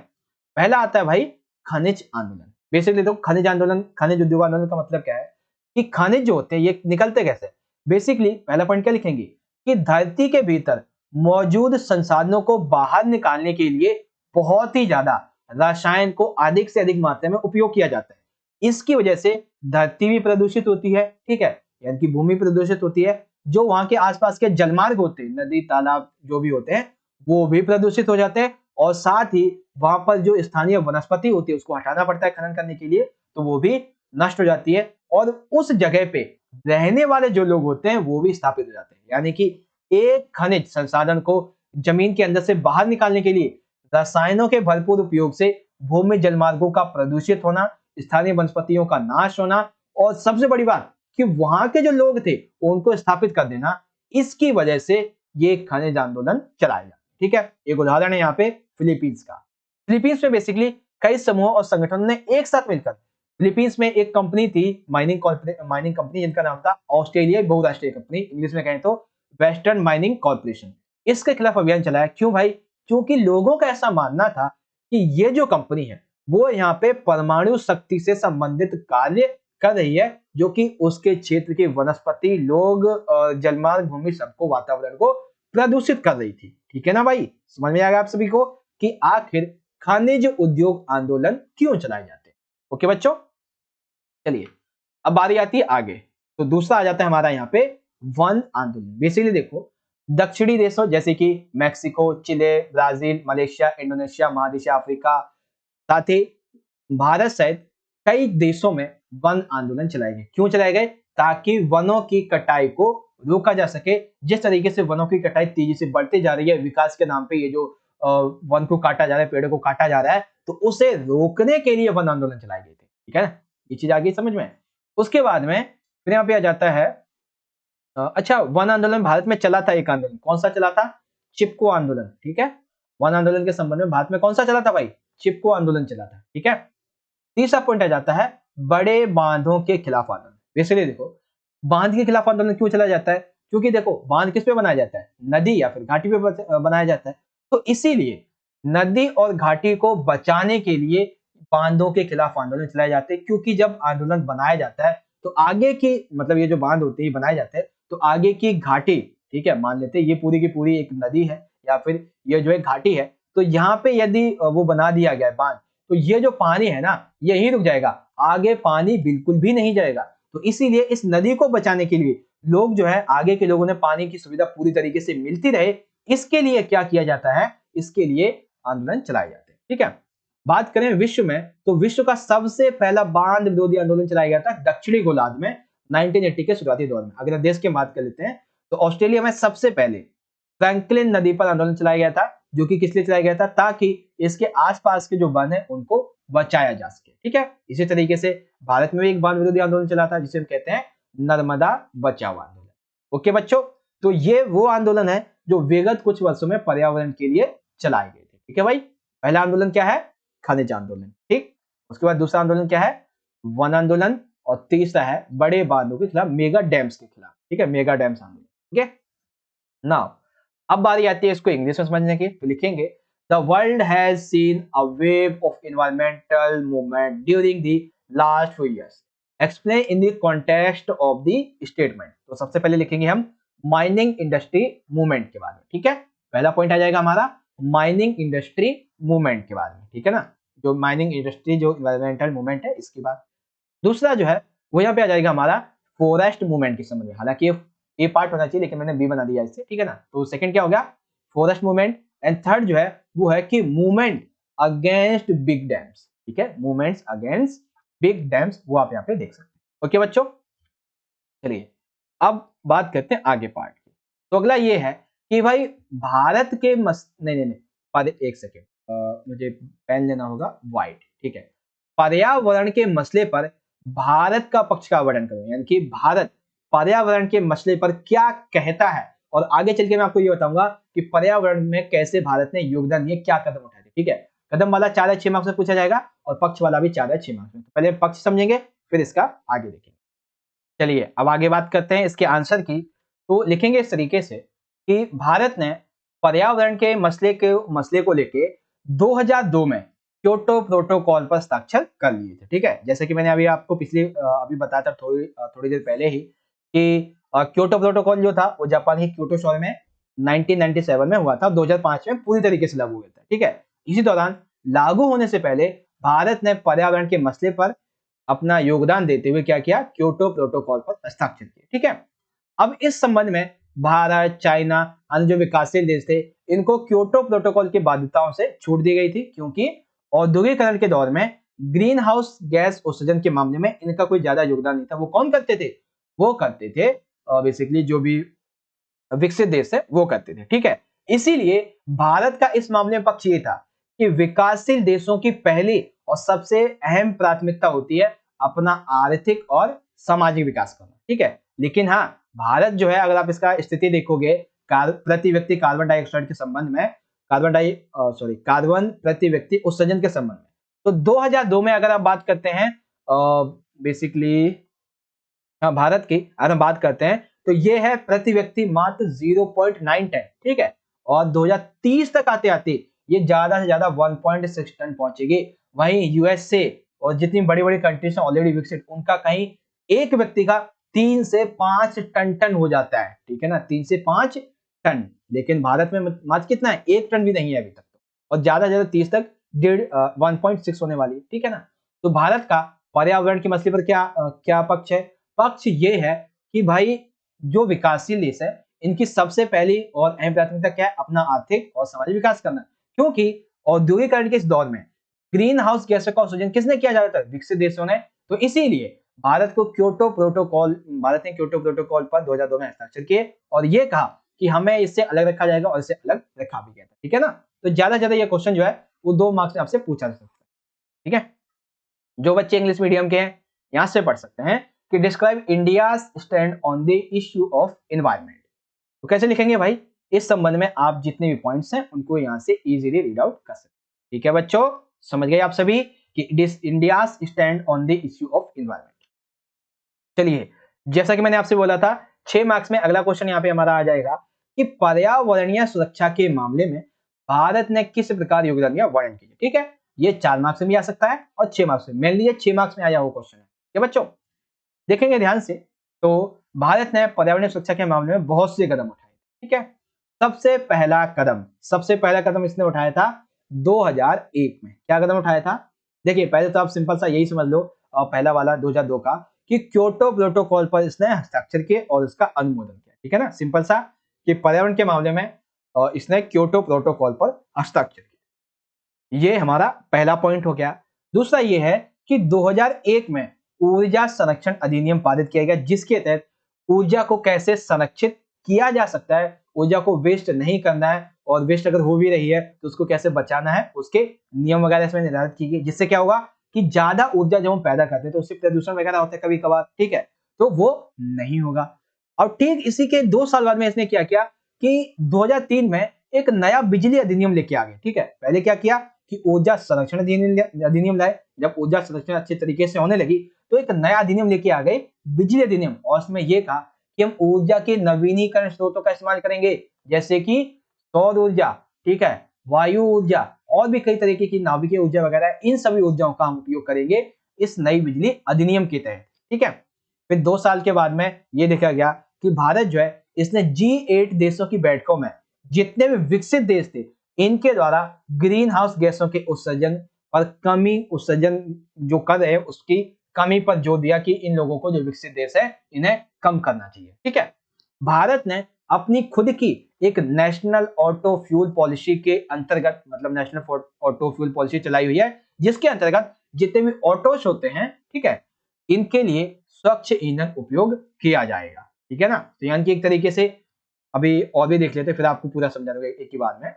S1: पहला आता है भाई खनिज आंदोलन। बेसिकली तो खनिज आंदोलन, खनिज उद्योग आंदोलन का मतलब क्या है कि खनिज जो होते हैं ये निकलते कैसे। बेसिकली पहला पॉइंट क्या लिखेंगे कि धरती के भीतर मौजूद संसाधनों को बाहर निकालने के लिए बहुत ही ज्यादा रसायन को अधिक से अधिक मात्रा में उपयोग किया जाता है। इसकी वजह से धरती भी प्रदूषित होती है, ठीक है, यानी कि भूमि प्रदूषित होती है। जो वहां के आसपास के जलमार्ग होते हैं, नदी तालाब जो भी होते हैं, वो भी प्रदूषित हो जाते हैं। और साथ ही वहां पर जो स्थानीय वनस्पति होती है उसको हटाना पड़ता है खनन करने के लिए, तो वो भी नष्ट हो जाती है। और उस जगह पे रहने वाले जो लोग होते हैं वो भी स्थापित हो जाते हैं। यानी कि एक खनिज संसाधन को जमीन के अंदर से बाहर निकालने के लिए रसायनों के भरपूर उपयोग से भूमि जलमार्गों का प्रदूषित होना, स्थानीय वनस्पतियों का नाश होना, और सबसे बड़ी बात कि वहां के जो लोग थे उनको स्थापित कर देना, इसकी वजह से ये खनिज आंदोलन चलाया गया, ठीक है। एक उदाहरण है यहाँ पे फिलीपींस का। फिलीपींस में बेसिकली कई समूहों और संगठनों ने एक साथ मिलकर, फिलीपींस में एक कंपनी थी माइनिंग कंपनी, जिनका नाम था ऑस्ट्रेलिया बहुराष्ट्रीय कंपनी, इंग्लिश में कहें तो वेस्टर्न माइनिंग कॉर्पोरेशन। इसके खिलाफ अभियान चलाया। क्यों भाई? क्योंकि लोगों का ऐसा मानना था कि ये जो कंपनी है वो यहाँ पे परमाणु शक्ति से संबंधित कार्य कर रही है, जो कि उसके क्षेत्र के वनस्पति, लोग, जलमार्ग, भूमि, सबको, वातावरण को प्रदूषित कर रही थी, ठीक है ना भाई। समझ में आ गया आप सभी को कि आखिर खनिज उद्योग आंदोलन क्यों चलाए जाते हैं। ओके बच्चों, चलिए अब बारी आती है आगे। तो दूसरा आ जाता है हमारा यहाँ पे वन आंदोलन। बेसिकली देखो, दक्षिणी देशों जैसे कि मैक्सिको, चिले, ब्राजील, मलेशिया, इंडोनेशिया, महादेशीय अफ्रीका, साथ ही भारत सहित कई देशों में वन आंदोलन चलाए गए। क्यों चलाए गए? ताकि वनों की कटाई को रोका जा सके। जिस तरीके से वनों की कटाई तेजी से बढ़ती जा रही है, विकास के नाम पे ये जो वन को काटा जा रहा है, पेड़ों को काटा जा रहा है, तो उसे रोकने के लिए वन आंदोलन चलाए गए थे, ठीक है ना। ये चीज आ गई समझ में। उसके बाद में फिर यहाँ पे आ जाता है अच्छा, वन आंदोलन भारत में चला था एक आंदोलन, कौन सा चला था? चिपको आंदोलन, ठीक है। वन आंदोलन के संबंध में भारत में कौन सा चला था भाई? चिपको आंदोलन चला था, ठीक है। तीसरा पॉइंट आ जाता है बड़े बांधों के खिलाफ आंदोलन। बेसिकली देखो, बांध के खिलाफ आंदोलन क्यों चला जाता है? क्योंकि देखो, बांध किस पे बनाया जाता है? नदी या फिर घाटी पे बनाया जाता है। तो इसीलिए नदी और घाटी को बचाने के लिए बांधों के खिलाफ आंदोलन चलाए जाते हैं। क्योंकि जब आंदोलन बनाया जाता है तो आगे की, मतलब ये जो बांध होते हैं बनाए जाते हैं, तो आगे की घाटी, ठीक है, मान लेते हैं ये पूरी की पूरी एक नदी है या फिर ये जो एक घाटी है, तो यहाँ पे यदि वो बना दिया गया है बांध, तो ये जो पानी है ना यही रुक जाएगा, आगे पानी बिल्कुल भी नहीं जाएगा। तो इसीलिए इस नदी को बचाने के लिए लोग जो है, आगे के लोगों ने पानी की सुविधा पूरी तरीके से मिलती रहे, इसके लिए क्या किया जाता है? इसके लिए आंदोलन चलाए जाते हैं, ठीक है। बात करें विश्व में, तो विश्व का सबसे पहला बांध विरोधी आंदोलन चलाया गया था दक्षिणी गोलार्ध में 1980 के शुरुआती दौर में। अगर देश की बात कर लेते हैं तो ऑस्ट्रेलिया में सबसे पहले फ्रैंकलिन नदी पर आंदोलन चलाया गया था, जो कि किस लिए चलाया गया था? ताकि इसके आसपास के जो वन है उनको बचाया जा सके, ठीक है। इसी तरीके से भारत में भी एक बांध विरोधी आंदोलन चला था जिसे हम कहते हैं नर्मदा बचाओ आंदोलन। ओके बच्चों, तो ये वो आंदोलन है जो विगत कुछ वर्षों में पर्यावरण के लिए चलाए गए थे, ठीक है भाई। पहला आंदोलन क्या है? खनिज आंदोलन, ठीक। उसके बाद दूसरा आंदोलन क्या है? वन आंदोलन। और तीसरा है बड़े बांधों के खिलाफ, मेगा डैम्स के खिलाफ, ठीक है, मेगा डैम्स आंदोलन, ठीक है। नाउ अब बारी आती है इसको इंग्लिश में समझने की। तो लिखेंगे the world has seen a wave of environmental movement during the last few years, explain in the context of the statement. तो सबसे पहले लिखेंगे हम माइनिंग इंडस्ट्री मूवमेंट के बारे में, ठीक है। पहला पॉइंट आ जाएगा हमारा माइनिंग इंडस्ट्री मूवमेंट के बारे में, ठीक है ना, जो माइनिंग इंडस्ट्री जो एनवायरमेंटल मूवमेंट है इसके बाद। दूसरा जो है वो यहाँ पे आ जाएगा हमारा फॉरेस्ट मूवमेंट के संबंध में। हालांकि ए पार्ट होना चाहिए लेकिन मैंने बी बना दिया इससे, ठीक है ना। तो सेकंड क्या हो गया? Forest movement. एंड थर्ड जो है वो है कि मूवमेंट अगेंस्ट बिग डैम्स, ठीक है, मूवमेंट्स अगेंस्ट बिग डैम्स, वो आप यहाँ पे देख सकते हैं। ओके बच्चों, चलिए अब बात करते हैं आगे पार्ट की। तो अगला ये है कि भाई भारत के नहीं नहीं नहीं, एक सेकेंड, मुझे पेन लेना होगा व्हाइट, ठीक है। पर्यावरण के मसले पर भारत का पक्ष का वर्णन करो, यानी कि भारत पर्यावरण के मसले पर क्या कहता है, और आगे चल के मैं आपको ये बताऊंगा कि पर्यावरण में कैसे भारत ने योगदान दिया, क्या कदम उठाए थे, ठीक है। कदम वाला 4 या 6 मार्क्स में पूछा जाएगा और पक्ष वाला भी 4 या 6 मार्क्स में। तो पहले पक्ष समझेंगे फिर इसका आगे देखेंगे। चलिए अब आगे बात करते हैं इसके आंसर की। तो लिखेंगे इस तरीके से कि भारत ने पर्यावरण के मसले को लेके 2002 में क्योटो प्रोटोकॉल पर हस्ताक्षर कर लिए थे, ठीक है। जैसे कि मैंने अभी आपको अभी बताया था थोड़ी देर पहले ही कि क्योटो प्रोटोकॉल जो था वो जापान के क्योटो शहर में 1997 में हुआ था, 2005 में पूरी तरीके से लागू हुआ था, ठीक है। इसी दौरान लागू होने से पहले भारत ने पर्यावरण के मसले पर अपना योगदान देते हुए क्या किया, क्योटो प्रोटोकॉल पर हस्ताक्षर किए, ठीक है। अब इस संबंध में भारत, चाइना, अन्य जो विकासशील देश थे, इनको क्योटो प्रोटोकॉल की बाध्यताओं से छूट दी गई थी, क्योंकि औद्योगिकरण के दौर में ग्रीन हाउस गैस उत्सर्जन के मामले में इनका कोई ज्यादा योगदान नहीं था। वो कौन करते थे, वो करते थे बेसिकली जो भी विकसित देश है वो करते थे, ठीक है। इसीलिए भारत का इस मामले में पक्ष ये था कि विकासशील देशों की पहली और सबसे अहम प्राथमिकता होती है अपना आर्थिक और सामाजिक विकास करना, ठीक है। लेकिन हाँ, भारत जो है, अगर आप इसका स्थिति देखोगे प्रति व्यक्ति कार्बन डाइऑक्साइड के संबंध में, कार्बन प्रति व्यक्ति उत्सर्जन के संबंध में, तो 2002 में अगर आप बात करते हैं बेसिकली भारत की अगर हम बात करते हैं तो ये है प्रति व्यक्ति मात्र 0.9 टन, ठीक है। और 2030 तक आते आते ये ज्यादा से ज्यादा 1.6 टन पहुंचेगी। वहीं यूएसए और जितनी बड़ी बड़ी कंट्रीज हैं ऑलरेडी विकसित, उनका कहीं एक व्यक्ति का 3 से 5 टन हो जाता है, ठीक है ना, 3 से 5 टन। लेकिन भारत में मात्र कितना है, 1 टन भी नहीं है अभी तक तो, और ज्यादा से ज्यादा 30 तक 1.6 होने वाली है, ठीक है ना। तो भारत का पर्यावरण के मसले पर क्या पक्ष है, पक्ष ये है कि भाई जो विकासशील देश है इनकी सबसे पहली और अहम प्राथमिकता क्या है, अपना आर्थिक और सामाजिक विकास करना। क्योंकि औद्योगिकरण के इस दौर में ग्रीन हाउस गैसों का उत्सर्जन किसने किया, ज्यादातर विकसित देशों ने। तो इसीलिए भारत ने क्योटो प्रोटोकॉल पर 2002 में हस्ताक्षर किए और ये कहा कि हमें इससे अलग रखा जाएगा, और इससे अलग रखा भी गया था, ठीक है ना। तो ज्यादा से ज्यादा ये क्वेश्चन जो है वो 2 मार्क्स में आपसे पूछा जा सकता है, ठीक है। जो बच्चे इंग्लिश मीडियम के हैं यहां से पढ़ सकते हैं कि describe India stand on the issue of environment. तो कैसे लिखेंगे भाई, इस संबंध में आप जितने भी पॉइंट्स हैं उनको यहां से इजीली रीड आउट कर सकते हैं, ठीक है बच्चों। समझ गए आप सभी कि India stand on the issue of environment. चलिए, जैसा कि मैंने आपसे बोला था 6 मार्क्स में अगला क्वेश्चन यहां पे हमारा आ जाएगा कि पर्यावरणीय सुरक्षा के मामले में भारत ने किस प्रकार योगदान दिया, वर्णन कीजिए, ठीक है। ये 4 मार्क्स में भी आ सकता है और 6 मार्क्स में, मेनली ये 6 मार्क्स में आया हुआ क्वेश्चन है, ठीक है बच्चों। देखेंगे ध्यान से तो भारत ने पर्यावरणीय सुरक्षा के मामले में बहुत से कदम उठाए, ठीक है। सबसे पहला कदम इसने उठाया था 2001 में। क्या कदम उठाया था, देखिए पहले तो आप सिंपल सा यही समझ लो, पहला वाला 2002 का, कि क्योटो प्रोटोकॉल पर इसने हस्ताक्षर किए और उसका अनुमोदन किया, ठीक है ना। सिंपल सा कि पर्यावरण के मामले में इसने क्योटो प्रोटोकॉल पर हस्ताक्षर किया, ये हमारा पहला पॉइंट हो गया। दूसरा ये है कि 2001 में ऊर्जा संरक्षण अधिनियम पारित किया गया, जिसके तहत ऊर्जा को कैसे संरक्षित किया जा सकता है, ऊर्जा को वेस्ट नहीं करना है, और वेस्ट अगर हो भी रही है तो उसको कैसे बचाना है, उसके नियम वगैरह इसमें निर्धारित किए गए, जिससे क्या होगा कि ज्यादा ऊर्जा जब हम पैदा करते हैं तो उससे प्रदूषण वगैरह होता है कभी कभार, ठीक है, तो वो नहीं होगा। और ठीक इसी के 2 साल बाद में इसने क्या किया कि 2003 में एक नया बिजली अधिनियम लेके आ गए, ठीक है। पहले क्या किया कि ऊर्जा संरक्षण अधिनियम लाए। जब ऊर्जा संरक्षण अच्छे तरीके से होने लगी तो एक नया अधिनियम लेके आ गए, बिजली अधिनियम, और उसमें यह कहा कि हम ऊर्जा के नवीनीकरण स्रोतों का इस्तेमाल करेंगे, जैसे कि सौर ऊर्जा, ठीक है, वायु ऊर्जा, और भी कई तरीके की नाभिकीय ऊर्जा वगैरह, इन सभी ऊर्जाओं का हम उपयोग करेंगे इस नई बिजली अधिनियम के तहत, ठीक है। फिर 2 साल के बाद में यह देखा गया कि भारत जो है इसने G8 देशों की बैठकों में जितने भी विकसित देश थे इनके द्वारा ग्रीन हाउस गैसों के उत्सर्जन जो कर रहे हैं उसकी कमी पर जोर दिया कि इन लोगों को, जो विकसित देश है, इन्हें कम करना चाहिए, ठीक है। भारत ने अपनी खुद की एक नेशनल ऑटो फ्यूल पॉलिसी के अंतर्गत, मतलब नेशनल ऑटो फ्यूल पॉलिसी चलाई हुई है, जिसके अंतर्गत जितने भी ऑटोस होते हैं, ठीक है, इनके लिए स्वच्छ ईंधन उपयोग किया जाएगा, ठीक है ना। तो यानी कि एक तरीके से अभी और भी देख लेते, फिर आपको पूरा समझा दूंगा एक ही बार में।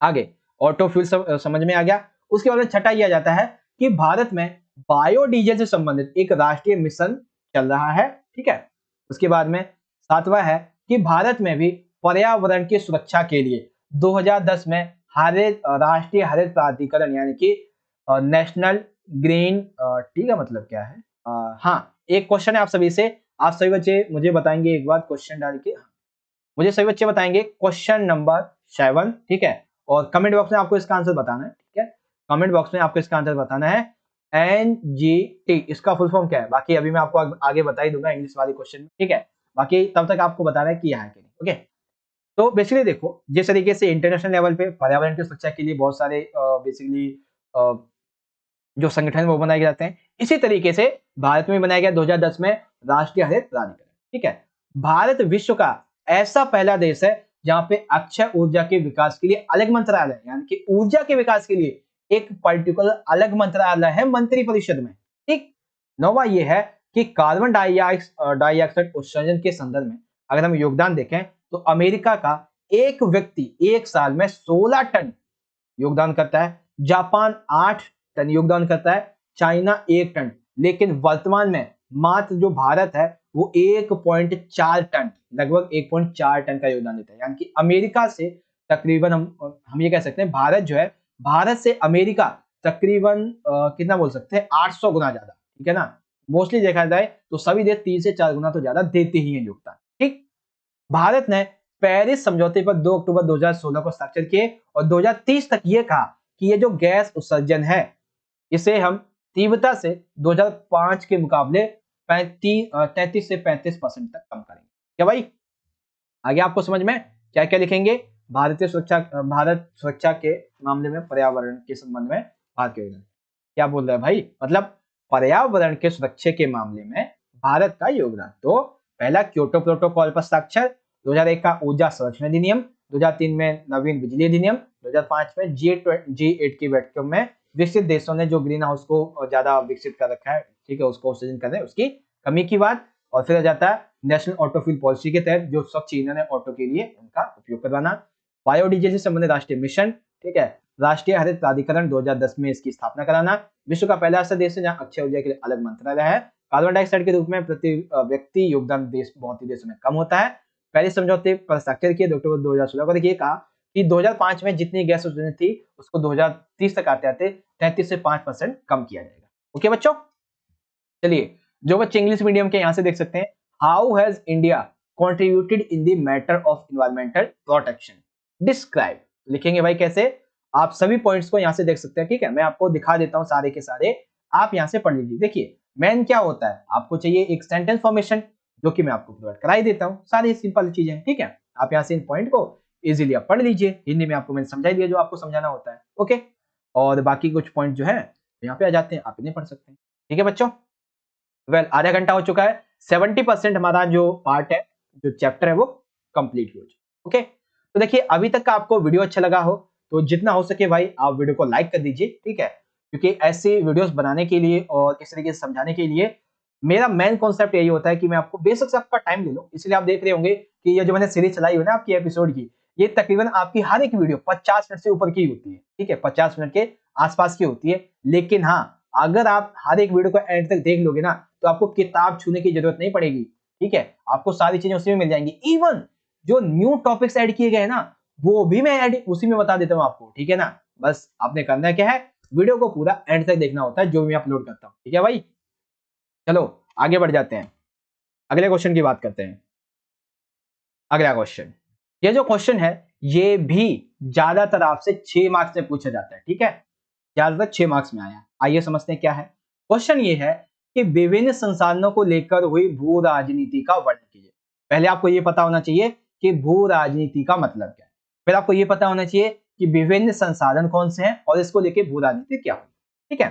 S1: आगे ऑटो फ्यूल समझ में आ गया। उसके बाद में छठा ये आ जाता है कि भारत में बायोडीजल से संबंधित एक राष्ट्रीय मिशन चल रहा है, ठीक है। उसके बाद में सातवां है कि भारत में भी पर्यावरण की सुरक्षा के लिए 2010 में राष्ट्रीय हरित प्राधिकरण यानी कि नेशनल ग्रीन टी का मतलब क्या है? हाँ, एक क्वेश्चन है आप सभी से, आप सभी बच्चे मुझे बताएंगे एक बार क्वेश्चन डाल के, मुझे सभी बच्चे बताएंगे क्वेश्चन नंबर 7, ठीक है। और कमेंट बॉक्स में आपको इसका आंसर बताना है, ठीक है। कमेंट बॉक्स में आपको इसका आंसर बताना है। NGT इसका फुल फॉर्म क्या है? बाकी अभी मैं आपको आगे बता ही दूंगा इंग्लिश वाले क्वेश्चन में, ठीक है। बाकी तब तक आपको बताना है कि यहाँ है कि नहीं, ओके। तो बेसिकली देखो, जिस तरीके से इंटरनेशनल लेवल पे पर्यावरण की सुरक्षा के लिए बहुत सारे बेसिकली जो संगठन वो बनाए जाते हैं, इसी तरीके से भारत में बनाया गया 2010 में राष्ट्रीय हरित प्राधिकरण, ठीक है। भारत विश्व का ऐसा पहला देश है जहां पे अक्षय ऊर्जा के विकास के लिए अलग मंत्रालय यानी कि ऊर्जा के विकास के लिए एक पर्टिकुलर अलग मंत्रालय है मंत्रिपरिषद में, ठीक। नौवां ये है कि कार्बन डाइऑक्साइड उत्सर्जन के संदर्भ में अगर हम योगदान देखें तो अमेरिका का एक व्यक्ति एक साल में 16 टन योगदान करता है, जापान 8 टन योगदान करता है, चाइना 1 टन, लेकिन वर्तमान में मात्र जो भारत है वो 1.4 टन, लगभग 1.4 टन का योगदान देता है। यानी कि अमेरिका से तकरीबन हम ये कह सकते हैं भारत जो है, भारत से अमेरिका तकरीबन कितना बोल सकते हैं 800 गुना ज्यादा, ठीक है ना। मोस्टली देखा जाए तो सभी देश 3 से 4 गुना तो ज्यादा देते ही हैं योगदान, ठीक। भारत ने पेरिस समझौते पर 2 अक्टूबर 2016 को हस्ताक्षर किए और 2030 तक ये कहा कि ये जो गैस उत्सर्जन है इसे हम तीव्रता से 2005 के मुकाबले 33 से 35% तक कम करेंगे। क्या भाई, आगे आपको समझ में क्या क्या लिखेंगे? भारत सुरक्षा के मामले में पर्यावरण के संबंध में भारत के योगदान क्या बोल रहा है भाई? मतलब पर्यावरण के सुरक्षा के मामले में भारत का योगदान। तो पहला क्योटो प्रोटोकॉल पर हस्ताक्षर, 2001 का ऊर्जा संरक्षण अधिनियम, 2003 में नवीन बिजली अधिनियम, 2005 में G8 की बैठकों में विकसित देशों ने जो ग्रीन हाउस को ज्यादा विकसित कर रखा है, ठीक है, उसको उत्सर्जन कर रहे हैं, उसकी कमी की बात। और फिर आ जाता है नेशनल ऑटो फ्यूल पॉलिसी के तहत जो स्वच्छ ईंधन है ऑटो के लिए उनका उपयोग करवाना, बायोडीजल से संबंधित राष्ट्रीय मिशन, ठीक है, राष्ट्रीय हरित प्राधिकरण 2010 में इसकी स्थापना कराना, विश्व का पहला ऐसा देश है जहां अक्षय ऊर्जा के लिए अलग मंत्रालय है, कार्बन डाइऑक्साइड के रूप में प्रति व्यक्ति योगदान देश बहुत ही देशों में कम होता है, पेरिस समझौते पर हस्ताक्षर किए अक्टूबर 2016 को। देखिए कहा कि 2005 में जितनी गैस उत्सर्जन थी उसको 2030 तक आते आते 33 से 5% कम किया जाएगा। ओके बच्चों, चलिए जो बच्चे इंग्लिश मीडियम के यहां से देख सकते हैं, how has India contributed in the matter of environmental protection, describe लिखेंगे भाई कैसे? आप सभी पॉइंट्स को यहां से देख सकते हैं, ठीक है। मैं आपको दिखा देता हूं सारे के सारे, आप यहां से पढ़ लीजिए। देखिए मेन क्या होता है, आपको चाहिए एक सेंटेंस फॉर्मेशन जो कि मैं आपको प्रोवाइड करा ही देता हूं, सारी सिंपल चीजें, ठीक है। आप यहां से इन पॉइंट को इजीली आप पढ़ लीजिए, हिंदी में आपको मैंने समझा दिया जो आपको समझाना होता है, ओके। और बाकी कुछ पॉइंट जो है यहाँ पे आ जाते हैं, आप इन्हें पढ़ सकते हैं, ठीक है बच्चों। वेल आधा घंटा हो चुका है, 70% हमारा जो पार्ट है, जो चैप्टर है वो कंप्लीट हो चुका, ओके। तो देखिए अभी तक का आपको वीडियो अच्छा लगा हो तो जितना हो सके भाई आप वीडियो को लाइक कर दीजिए, ठीक है, क्योंकि ऐसे वीडियोस बनाने के लिए और इस तरीके से समझाने के लिए मेरा मेन कॉन्सेप्ट यही होता है कि मैं आपको बेशक से आपका टाइम ले लूं। इसलिए आप देख रहे होंगे कि ये जो मैंने सीरीज चलाई है ना आपकी एपिसोड की, ये तकरीबन आपकी हर एक वीडियो 50 मिनट से ऊपर की होती है, ठीक है, 50 मिनट के आसपास की होती है। लेकिन हाँ, अगर आप हर एक वीडियो को एंड तक देख लोगे ना तो आपको किताब छूने की जरूरत नहीं पड़ेगी, ठीक है, आपको सारी चीजें उसी में मिल जाएंगी। इवन जो न्यू टॉपिक्स ऐड किए गए हैं ना वो भी मैं ऐड उसी में बता देता हूँ आपको, ठीक है ना। बस आपने करना क्या है, वीडियो को पूरा एंड तक देखना होता है जो भी मैं अपलोड करता हूँ, ठीक है भाई। चलो आगे बढ़ जाते हैं, अगले क्वेश्चन की बात करते हैं। अगला क्वेश्चन, ये जो क्वेश्चन है ये भी ज्यादातर आपसे 6 मार्क्स में पूछा जाता है, ठीक है, ज्यादातर 6 मार्क्स में आया। आइए समझते हैं क्या है क्वेश्चन। ये है कि विभिन्न संसाधनों को लेकर हुई भू राजनीति का वर्णन कीजिए। पहले आपको ये पता होना चाहिए कि भू राजनीति का मतलब क्या है, फिर आपको ये पता होना चाहिए कि विभिन्न संसाधन कौन से हैं और इसको लेकर भू राजनीति क्या होगी, ठीक है।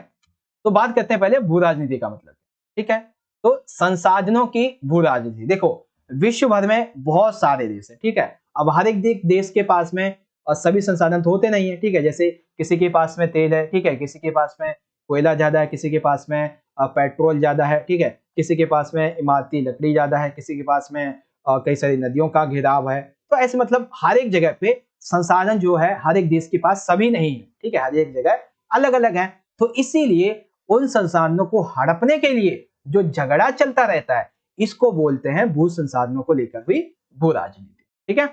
S1: तो बात करते हैं पहले भू राजनीति का मतलब, ठीक है। तो संसाधनों की भू राजनीति, देखो विश्व भर में बहुत सारे देश है, ठीक है। अब हर एक देश के पास में सभी संसाधन तो होते नहीं है, ठीक है। जैसे किसी के पास में तेल है, ठीक है, किसी के पास में कोयला ज्यादा है, किसी के पास में पेट्रोल ज्यादा है, ठीक है, किसी के पास में इमारती लकड़ी ज्यादा है, किसी के पास में कई सारी नदियों का घेराव है। तो ऐसे मतलब हर एक जगह पे संसाधन जो है हर एक देश के पास सभी नहीं है, ठीक है, हर एक जगह अलग अलग है। तो इसीलिए उन संसाधनों को हड़पने के लिए जो झगड़ा चलता रहता है, इसको बोलते हैं भू संसाधनों को लेकर हुई भू राजनीति। ठीक है,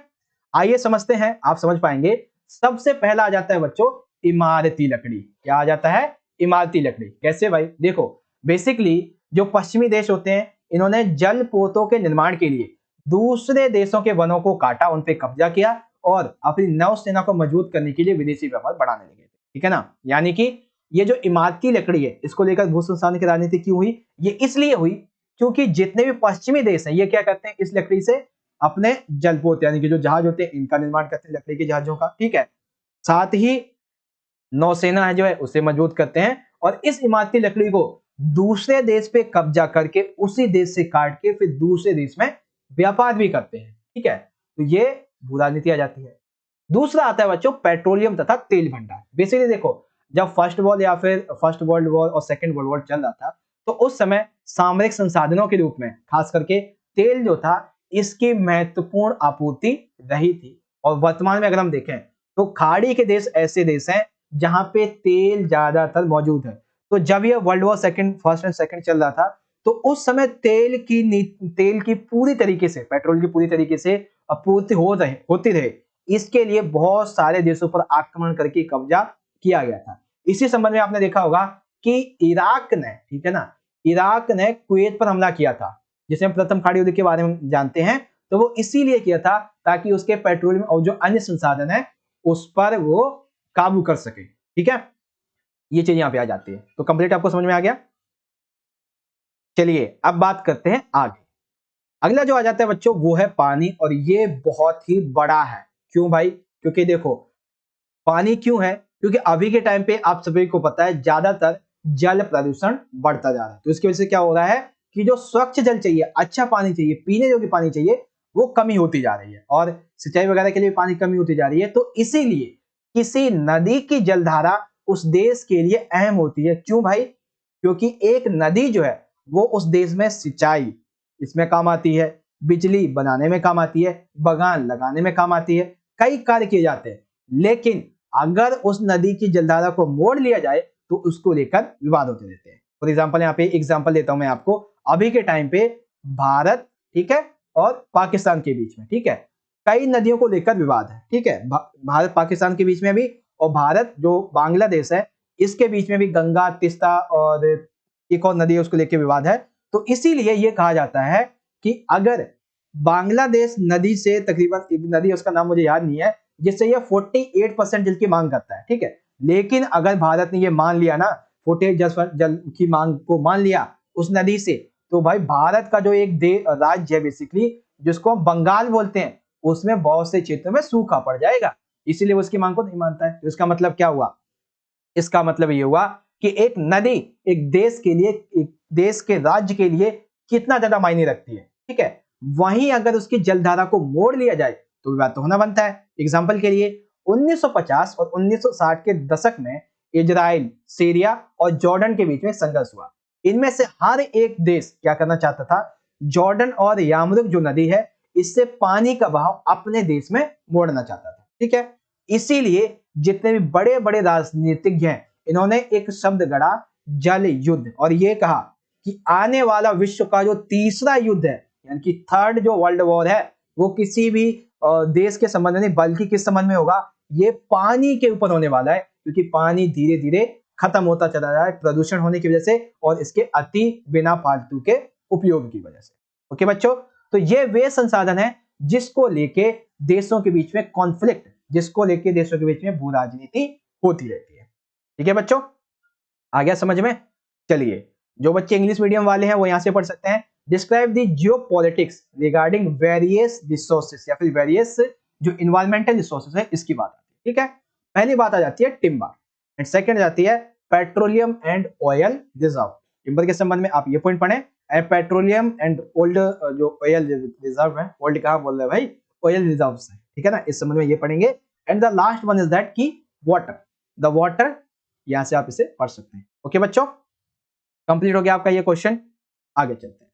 S1: आइए समझते हैं, आप समझ पाएंगे। सबसे पहला आ जाता है बच्चों इमारती लकड़ी। क्या आ जाता है? इमारती लकड़ी। कैसे भाई? देखो, बेसिकली जो पश्चिमी देश होते हैं, इन्होंने जल पोतों के निर्माण के लिए दूसरे देशों के वनों को काटा, उन पे कब्जा किया और अपनी नौसेना को मजबूत करने के लिए विदेशी व्यापार बढ़ाने लगे थे। ठीक है ना? यानी कि ये जो इमारती लकड़ी है, इसको लेकर भू संसाधन की राजनीति क्यों हुई? ये इसलिए हुई क्योंकि जितने भी पश्चिमी देश हैं, ये क्या करते हैं, इस लकड़ी से अपने जलपोत यानी कि जो जहाज होते हैं, इनका निर्माण करते हैं, लकड़ी के जहाजों का। ठीक है, साथ ही नौसेना है जो है उसे मजबूत करते हैं और इस इमारती लकड़ी को दूसरे देश पे कब्जा करके उसी देश से काट के फिर दूसरे देश में व्यापार भी करते हैं। ठीक है, तो ये भू राजनीति आ जाती है। दूसरा आता है बच्चों पेट्रोलियम तथा तेल भंडार। बेसिकली देखो, जब फर्स्ट वर्ल्ड वॉर और सेकंड वर्ल्ड वॉर चल रहा था, तो उस समय सामरिक संसाधनों के रूप में खास करके तेल जो था, इसकी महत्वपूर्ण आपूर्ति रही थी। और वर्तमान में अगर हम देखें तो खाड़ी के देश ऐसे देश हैं जहां पे तेल ज्यादातर मौजूद है। तो जब ये world war first and second चल रहा था, तो उस समय तेल की पूरी तरीके से, पेट्रोल की पूरी तरीके से आपूर्ति होती रहे, इसके लिए बहुत सारे देशों पर आक्रमण करके कब्जा किया गया था। इसी संबंध में आपने देखा होगा कि इराक ने, ठीक है ना, इराक ने कुवैत पर हमला किया था, जिसमें प्रथम खाड़ी युद्ध के बारे में जानते हैं। तो वो इसीलिए किया था ताकि उसके पेट्रोलियम और जो अन्य संसाधन है उस पर वो काबू कर सके। ठीक है, ये चीज यहां पे आ जाती है। तो कंप्लीट आपको समझ में आ गया। चलिए अब बात करते हैं आगे। अगला जो आ जाता है बच्चों वो है पानी, और ये बहुत ही बड़ा है। क्यों भाई? क्योंकि देखो, पानी क्यों है? क्योंकि अभी के टाइम पे आप सभी को पता है ज्यादातर जल प्रदूषण बढ़ता जा रहा है। तो इसकी वजह से क्या हो रहा है कि जो स्वच्छ जल चाहिए, अच्छा पानी चाहिए, पीने योग्य पानी चाहिए, वो कमी होती जा रही है और सिंचाई वगैरह के लिए पानी कमी होती जा रही है। तो इसीलिए किसी नदी की जलधारा उस देश के लिए अहम होती है। क्यों भाई? क्योंकि एक नदी जो है वो उस देश में सिंचाई इसमें काम आती है, बिजली बनाने में काम आती है, बागान लगाने में काम आती है, कई कार्य किए जाते हैं। लेकिन अगर उस नदी की जलधारा को मोड़ लिया जाए तो उसको लेकर विवाद होते रहते हैं। फॉर एग्जाम्पल, यहाँ पे एग्जाम्पल देता हूं मैं आपको। अभी के टाइम पे भारत, ठीक है, और पाकिस्तान के बीच में, ठीक है, कई नदियों को लेकर विवाद है। ठीक है, भारत पाकिस्तान के बीच में भी, और भारत जो बांग्लादेश है इसके बीच में भी गंगा, तिस्ता और एक और नदी है उसको लेकर विवाद है। तो इसीलिए यह कहा जाता है कि अगर बांग्लादेश नदी से, तकरीबन एक नदी है उसका नाम मुझे याद नहीं है, जिससे यह 48% जल की मांग करता है। ठीक है, लेकिन अगर भारत ने यह मान लिया ना, 48% जल की मांग को मान लिया उस नदी से, तो भाई भारत का जो एक राज्य है बेसिकली, जिसको हम बंगाल बोलते हैं, उसमें बहुत से क्षेत्रों में सूखा पड़ जाएगा। इसीलिए वो उसकी मांग को नहीं मानता है। इसका मतलब क्या हुआ? इसका मतलब ये हुआ कि एक नदी एक देश के लिए, एक देश के राज्य के लिए कितना ज्यादा मायने रखती है। ठीक है, वहीं अगर उसकी जलधारा को मोड़ लिया जाए तो विवाद तो होना बनता है। एग्जाम्पल के लिए 1950 और 1960 के दशक में इजराइल, सीरिया और जॉर्डन के बीच में संघर्ष हुआ। इनमें से हर एक देश क्या करना चाहता था, जॉर्डन और यामुरुक जो नदी है, इससे पानी का बहाव अपने देश में मोड़ना चाहता था। ठीक है, इसीलिए जितने भी बड़े बड़े राजनीतिज्ञ हैं, इन्होंने एक शब्द गढ़ा, जल युद्ध, और ये कहा कि आने वाला विश्व का जो तीसरा युद्ध है, यानी कि थर्ड जो वर्ल्ड वॉर है, वो किसी भी देश के संबंध में नहीं, बल्कि किस संबंध में होगा, ये पानी के ऊपर होने वाला है। क्योंकि पानी धीरे धीरे खत्म होता चला जा रहा है प्रदूषण होने की वजह से और इसके अति बिना फालतू के उपयोग की वजह से। ओके बच्चों, तो ये वे संसाधन है जिसको लेके देशों के बीच में कॉन्फ्लिक्ट, जिसको लेके देशों के बीच में भू राजनीति होती रहती है। ठीक है बच्चों, आ गया समझ में? चलिए, जो बच्चे इंग्लिश मीडियम वाले हैं वो यहां से पढ़ सकते हैं, describe the geopolitics regarding various resources, या फिर वेरियस जो इन्वायरमेंटल रिसोर्सेस है इसकी बात आती है। ठीक है, पहली बात आ जाती है टिम्बर, एंड सेकंड आ जाती है petroleum and oil reserve. Timber के संबंध में आप ये पॉइंट पढ़े, पेट्रोलियम एंड ओल्ड जो ऑयल रिजर्व है, ओल्ड कहां बोल रहे हैं भाई, ऑयल रिजर्व है। ठीक है ना, इस संबंध में ये पढ़ेंगे। And the last one is that की वाटर, द वाटर, यहां से आप इसे पढ़ सकते हैं। ओके बच्चों, कंप्लीट हो गया आपका ये क्वेश्चन। आगे चलते हैं।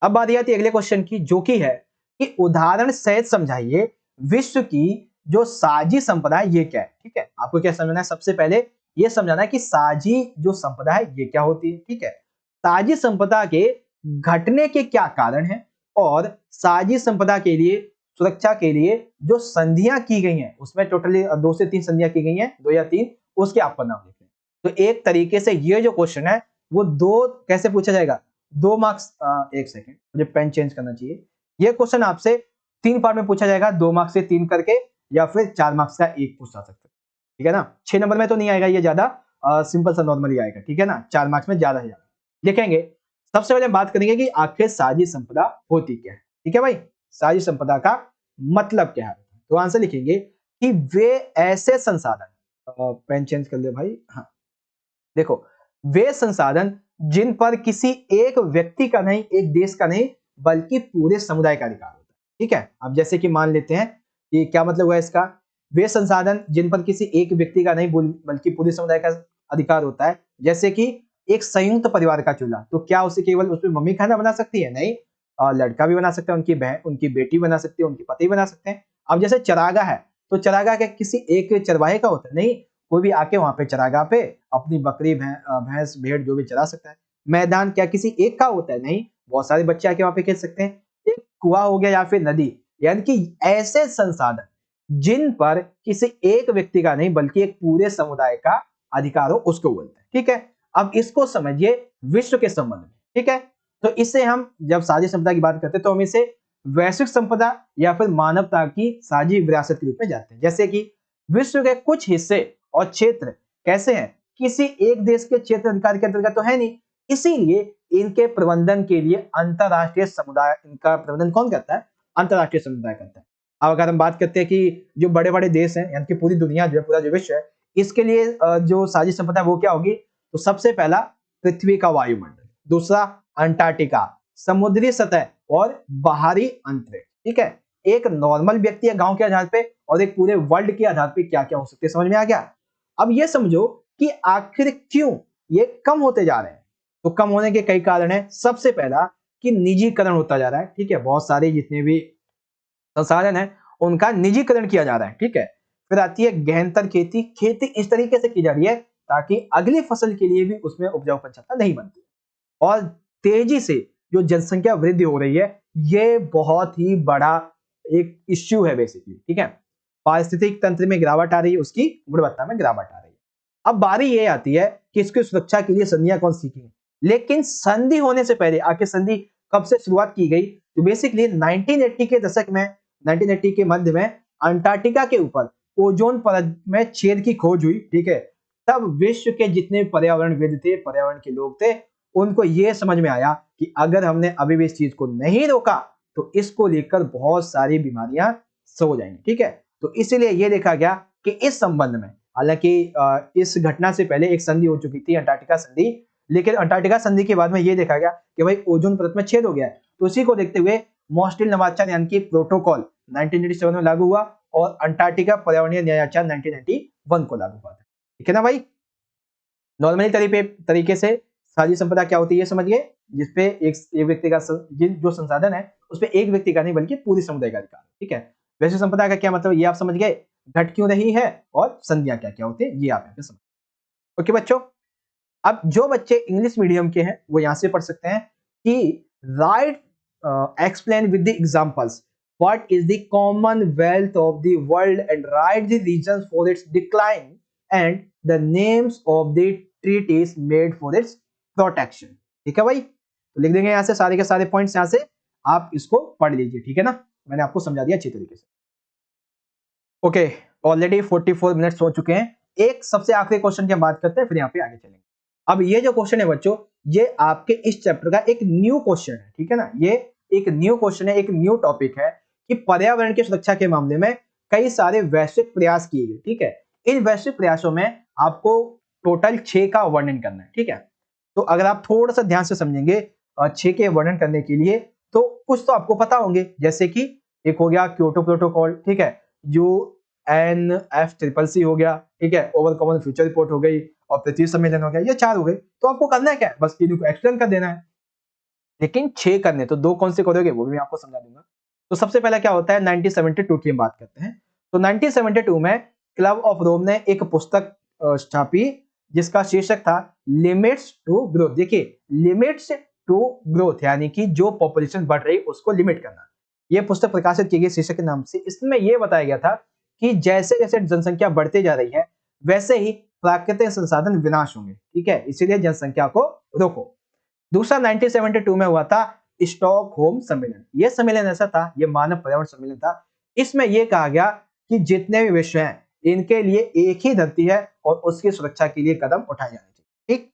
S1: अब बात आती है अगले क्वेश्चन की, जो कि है कि उदाहरण सहित समझाइए विश्व की जो साझी संपदा है ये क्या है, ठीक है। आपको क्या समझना है, सबसे पहले ये समझाना है कि साझी जो संपदा है ये क्या होती है, ठीक है। साझी संपदा के घटने के क्या कारण है और साझी संपदा के लिए सुरक्षा के लिए जो संधियां की गई हैं उसमें टोटली 2 से 3 संधियां की गई हैं, 2 या 3, उसके आपका नाम लिखें। तो एक तरीके से ये जो क्वेश्चन है वो 2 कैसे पूछा जाएगा, 2 मार्क्स, एक सेकंड मुझे पेन चेंज करना चाहिए। ये क्वेश्चन आपसे 3 पार्ट में पूछा जाएगा, 2 मार्क्स से 3 करके, या फिर 4 मार्क्स का एक पूछा सकते हैं, ठीक है ना। 6 नंबर में तो नहीं आएगा, ये ज्यादा सिंपल सा नॉर्मली आएगा, ठीक है ना। 4 मार्क्स में ज्यादा है। लिखेंगे, सबसे पहले बात करेंगे कि आखिर साझी संपदा होती क्या है, ठीक है भाई। साझी संपदा का मतलब क्या है, तो आंसर लिखेंगे कि वे ऐसे संसाधन, पेन चेंज कर ले भाई, हाँ देखो, वे संसाधन जिन पर किसी एक व्यक्ति का नहीं, एक देश का नहीं, बल्कि पूरे समुदाय का अधिकार होता है, ठीक है। अब जैसे कि मान लेते हैं कि क्या मतलब हुआ इसका, वे संसाधन जिन पर किसी एक व्यक्ति का नहीं बल्कि पूरे समुदाय का अधिकार होता है। जैसे कि एक संयुक्त परिवार का चूल्हा, तो क्या उसे केवल उसमें मम्मी खाना बना सकती है, नहीं, लड़का भी बना सकता है, उनकी बहन, उनकी बेटी बना सकती है, उनके पति बना सकते हैं। अब जैसे चरागा है, तो चरागा क्या किसी एक चरवाहे का होता है, नहीं, कोई भी आके वहां पे चरागाह पे अपनी बकरी, भैंस, भेड़ जो भी चरा सकता है। मैदान क्या किसी एक का होता है, नहीं, बहुत सारे बच्चे आके वहां पे खेल सकते हैं। एक कुआं हो गया या फिर नदी, यानी कि ऐसे संसाधन जिन पर किसी एक व्यक्ति का नहीं बल्कि एक पूरे समुदाय का अधिकार हो, उसको बोलते हैं, ठीक है। अब इसको समझिए विश्व के संबंध में, ठीक है। तो इससे हम जब साझी संपदा की बात करते हैं तो हम इसे वैश्विक संपदा या फिर मानवता की साझी विरासत के रूप में जानते हैं। जैसे कि विश्व के कुछ हिस्से और क्षेत्र कैसे हैं, किसी एक देश के क्षेत्र अधिकार के अंतर्गत तो है नहीं, इसीलिए इनके प्रबंधन के लिए अंतरराष्ट्रीय समुदाय, इनका प्रबंधन कौन करता है, अंतरराष्ट्रीय समुदाय करता है। अब अगर हम बात करते हैं कि जो बड़े बड़े देश हैं, यानी कि पूरी दुनिया जो है, पूरा जो विश्व है, इसके लिए जो साझी संपदा वो क्या होगी, तो सबसे पहला पृथ्वी का वायुमंडल, दूसरा अंटार्कटिका, समुद्री सतह और बाहरी अंतरिक्ष, ठीक है। एक नॉर्मल व्यक्ति या गांव के आधार पे और एक पूरे वर्ल्ड के आधार पे क्या क्या हो सकते हैं, समझ में आ गया। अब ये समझो कि आखिर क्यों ये कम होते जा रहे हैं, तो कम होने के कई कारण हैं। सबसे पहला कि निजीकरण होता जा रहा है, ठीक है। बहुत सारे जितने भी संसाधन है उनका निजीकरण किया जा रहा है, ठीक है। फिर आती है गहनतर खेती, खेती इस तरीके से की जा रही है ताकि अगली फसल के लिए भी उसमें उपजाऊपन क्षमता नहीं बनती। और तेजी से जो जनसंख्या वृद्धि हो रही है, ये बहुत ही बड़ा एक इश्यू है बेसिकली, ठीक है। पारिस्थितिक तंत्र में गिरावट आ रही है, उसकी गुणवत्ता में गिरावट आ रही है। अब बारी ये आती है कि इसकी सुरक्षा के लिए संधियां कौन सी की, लेकिन संधि होने से पहले आखिर संधि कब से शुरुआत की गई, तो बेसिकली 1980 के दशक में, 1980 के मध्य में अंटार्कटिका के ऊपर ओजोन परत में छेद की खोज हुई, ठीक है। तब विश्व के जितने पर्यावरणविद थे, पर्यावरण के लोग थे, उनको यह समझ में आया कि अगर हमने अभी भी इस चीज को नहीं रोका तो इसको लेकर बहुत सारी बीमारियां हो जाएंगी, ठीक है। तो इसीलिए यह देखा गया कि इस संबंध में, हालांकि इस घटना से पहले एक संधि हो चुकी थी, अंटार्कटिका संधि, लेकिन अंटार्कटिका संधि के बाद में यह देखा गया कि भाई ओजोन परत में छेद हो गया है, तो इसी को देखते हुए मॉन्ट्रियल नवाचार यानी कि प्रोटोकॉल 1987 में लागू हुआ और अंटार्कटिका पर्यावरणीय न्यायाचार 1991 को लागू हुआ था, ठीक है ना भाई। नॉर्मली तरीके से साझी संपदा क्या होती है ये समझिए, जिसपे एक व्यक्ति का जो संसाधन है उस पे एक व्यक्ति का नहीं बल्कि पूरी समुदाय का अधिकार, ठीक है। वैश्विक संपदा का क्या मतलब ये आप समझ गए, घट क्यों रही है और संधियां क्या क्या होती है ये आप यहाँ पे समझ। ओके बच्चों, अब जो बच्चे इंग्लिश मीडियम के हैं वो यहाँ से पढ़ सकते हैं कि right explain with the examples what is the commonwealth of the world and write the reasons for its decline and the names of the treaties made for its protection, ठीक है भाई। तो लिख देंगे यहां से सारे के सारे पॉइंट्स, यहां से आप इसको पढ़ लीजिए, ठीक है ना। मैंने आपको समझा दिया अच्छी तरीके से। ओके, ऑलरेडी 44 मिनट्स हो चुके हैं। एक सबसे आखिरी क्वेश्चन की बात करते हैं, फिर यहाँ पे आगे चलेंगे। अब ये जो क्वेश्चन है बच्चों, ये आपके इस चैप्टर का एक न्यू क्वेश्चन है, ठीक है ना। ये एक न्यू क्वेश्चन है, एक न्यू टॉपिक है कि पर्यावरण की सुरक्षा के मामले में कई सारे वैश्विक प्रयास किए गए, ठीक है। इन वैश्विक प्रयासों में आपको टोटल 6 का वर्णन करना है, ठीक है। तो अगर आप थोड़ा सा ध्यान से समझेंगे 6 के वर्णन करने के लिए, तो कुछ तो आपको पता होंगे, जैसे कि एक हो गया क्योटो प्रोटोकॉल, ठीक है, जो NFCCC हो गया, ठीक है, ओवर कॉमन फ्यूचर रिपोर्ट हो गई और पृथ्वी सम्मेलन हो गया, ये 4 हो गए। तो आपको करना है क्या है, बस इनको एक्सप्लेन कर देना है। लेकिन 6 करने, तो 2 कौन से करोगे वो भी मैं आपको समझा दूंगा। तो सबसे पहला क्या होता है, 1972 की हम बात करते हैं। तो 1972 में क्लब ऑफ रोम ने एक पुस्तक छापी जिसका शीर्षक था लिमिट्स टू ग्रोथ। देखिए, लिमिट्स टू ग्रोथ यानी कि जो पॉपुलेशन बढ़ रही उसको लिमिट करना। यह पुस्तक प्रकाशित की गई शीर्षक के नाम से। इसमें यह बताया गया था कि जैसे जैसे जनसंख्या बढ़ती जा रही है वैसे ही प्राकृतिक संसाधन विनाश होंगे, ठीक है, इसीलिए जनसंख्या को रोको। दूसरा 1972 में हुआ था स्टॉकहोम सम्मेलन। यह सम्मेलन ऐसा था, यह मानव पर्यावरण सम्मेलन था। इसमें यह कहा गया कि जितने भी विश्व हैं इनके लिए एक ही धरती है और उसकी सुरक्षा के लिए कदम उठाए जाने चाहिए। ठीक।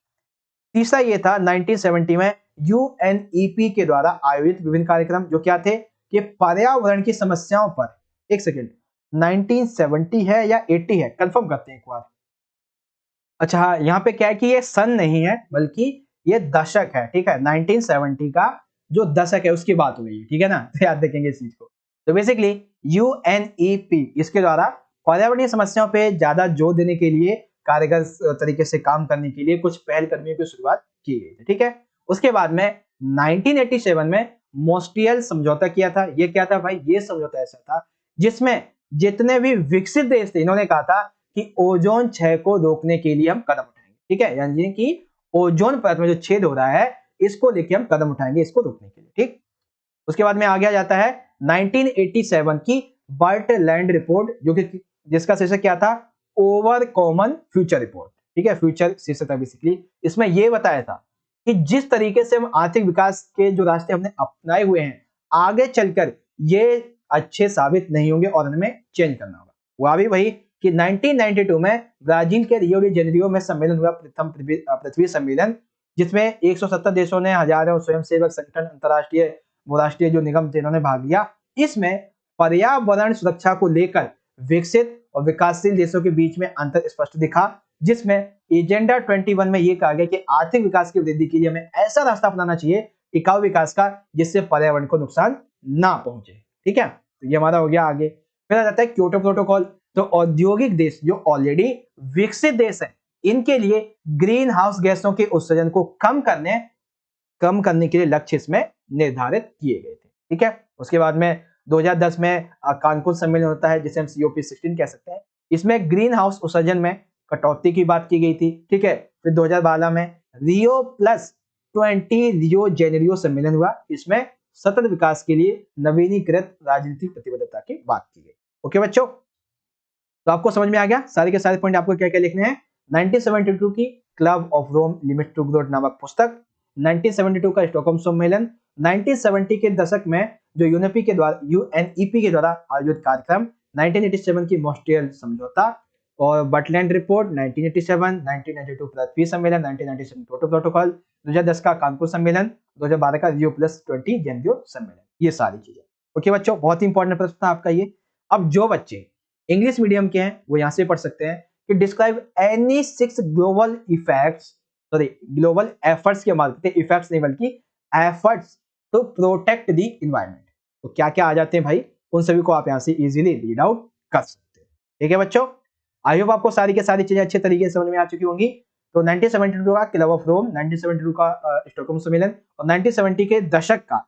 S1: तीसरा यह था 1970 में यूएनईपी के द्वारा आयोजित विभिन्न कार्यक्रम जो क्या थे कि पर्यावरण की समस्याओं पर, एक सेकेंड, 1970 है या 80 है, कंफर्म करते हैं एक बार। अच्छा हाँ, यहाँ पे क्या है कि ये सन नहीं है बल्कि ये दशक है, ठीक है। 1970 का जो दशक है उसकी बात हो रही है, ठीक है ना, तो याद रखेंगे इस चीज को। तो बेसिकली यूएनईपी इसके द्वारा पर्यावरणीय समस्याओं पे ज्यादा जोर देने के लिए, कारगर तरीके से काम करने के लिए कुछ पहलकदमियों की शुरुआत की गई थी, ठीक है। उसके बाद में 1987 में मॉन्ट्रियल समझौता किया था। ये क्या था भाई? ये समझौता ऐसा था जिसमें जितने भी विकसित देश थे इन्होंने कहा था कि ओजोन क्षय को रोकने के लिए हम कदम उठाएंगे, ठीक है, यानी कि ओजोन परत में जो छेद हो रहा है इसको लेके हम कदम उठाएंगे, इसको रोकने के लिए, ठीक। उसके बाद में आ गया जाता है 1987 की बर्टलैंड रिपोर्ट, जो कि जिसका शीर्षक क्या था? ओवर कॉमन फ्यूचर रिपोर्ट, ठीक है, फ्यूचर शीर्षक था बेसिकली। इसमें यह बताया था कि जिस तरीके से हम आर्थिक विकास के जो रास्ते हमने अपनाए हुए हैं आगे चलकर ये अच्छे साबित नहीं होंगे और हमें चेंज करना होगा। वह भी वही कि 1992 में ब्राजील के रियो डी जेनेरियो में सम्मेलन हुआ, प्रथम पृथ्वी सम्मेलन, जिसमें 170 देशों ने, हजारों स्वयंसेवक संगठन, अंतरराष्ट्रीय बहुराष्ट्रीय जो निगम थे इन्होंने भाग लिया। इसमें पर्यावरण सुरक्षा को लेकर विकसित और विकासशील देशों के बीच में अंतर स्पष्ट दिखा, जिसमें एजेंडा 21 में यह कहा गया कि आर्थिक विकास की वृद्धि के लिए हमें ऐसा रास्ता अपनाना चाहिए टिकाऊ विकास का जिससे पर्यावरण को नुकसान ना पहुंचे, ठीक है। तो ये हमारा हो गया आगे। फिर आ जाता है क्योटो प्रोटोकॉल। तो औद्योगिक देश जो ऑलरेडी विकसित देश है इनके लिए ग्रीन हाउस गैसों के उत्सर्जन को कम करने के लिए लक्ष्य इसमें निर्धारित किए गए थे, ठीक है। उसके बाद में 2010 में कानकुन सम्मेलन होता है जिसे हम COP16 कह सकते हैं। इसमें ग्रीन हाउस उत्सर्जन में कटौती की बात की गई थी, ठीक है। फिर 2012 में Rio+20 रियो जेनेरियो सम्मेलन हुआ। इसमें सतत विकास के लिए नवीनीकृत राजनीतिक प्रतिबद्धता की बात की गई। ओके बच्चों, तो आपको समझ में आ गया सारे के सारे पॉइंट आपको क्या क्या लिखने हैं। 1972 की club of Rome limit to growth नामक पुस्तक, 1972 का स्टॉकहोम सम्मेलन, 1970 के दशक में जो यूएनईपी के द्वारा आयोजित कार्यक्रम, 1987 की मॉन्ट्रियल समझौता और बर्टलैंड रिपोर्ट, 1987, 1992 पृथ्वी सम्मेलन, 1997 क्योटो प्रोटोकॉल, 2010 का कानपुर सम्मेलन, 2012 का Rio+20 जेनेरियो सम्मेलन, ये सारी चीजें। ओके बच्चों, बहुत ही इंपॉर्टेंट प्रश्न था आपका ये। अब जो बच्चे इंग्लिश मीडियम के हैं वो यहां से पढ़ सकते हैं कि डिस्क्राइब एनी 6 ग्लोबल एफर्ट्स के माध्यम से, इफेक्ट्स नहीं बल्कि efforts to protect the environment. तो क्या क्या आ जाते हैं भाई, उन सभी को आप यहां से इजीली रीड आउट कर सकते हैं, ठीक है बच्चों। आई होप आपको सारी के सारी चीजें अच्छे तरीके से समझ में आ चुकी होंगी। तो 1972 का क्लब ऑफ रोम, 1972 का स्टॉकहोम सम्मेलन और 1970 के दशक का,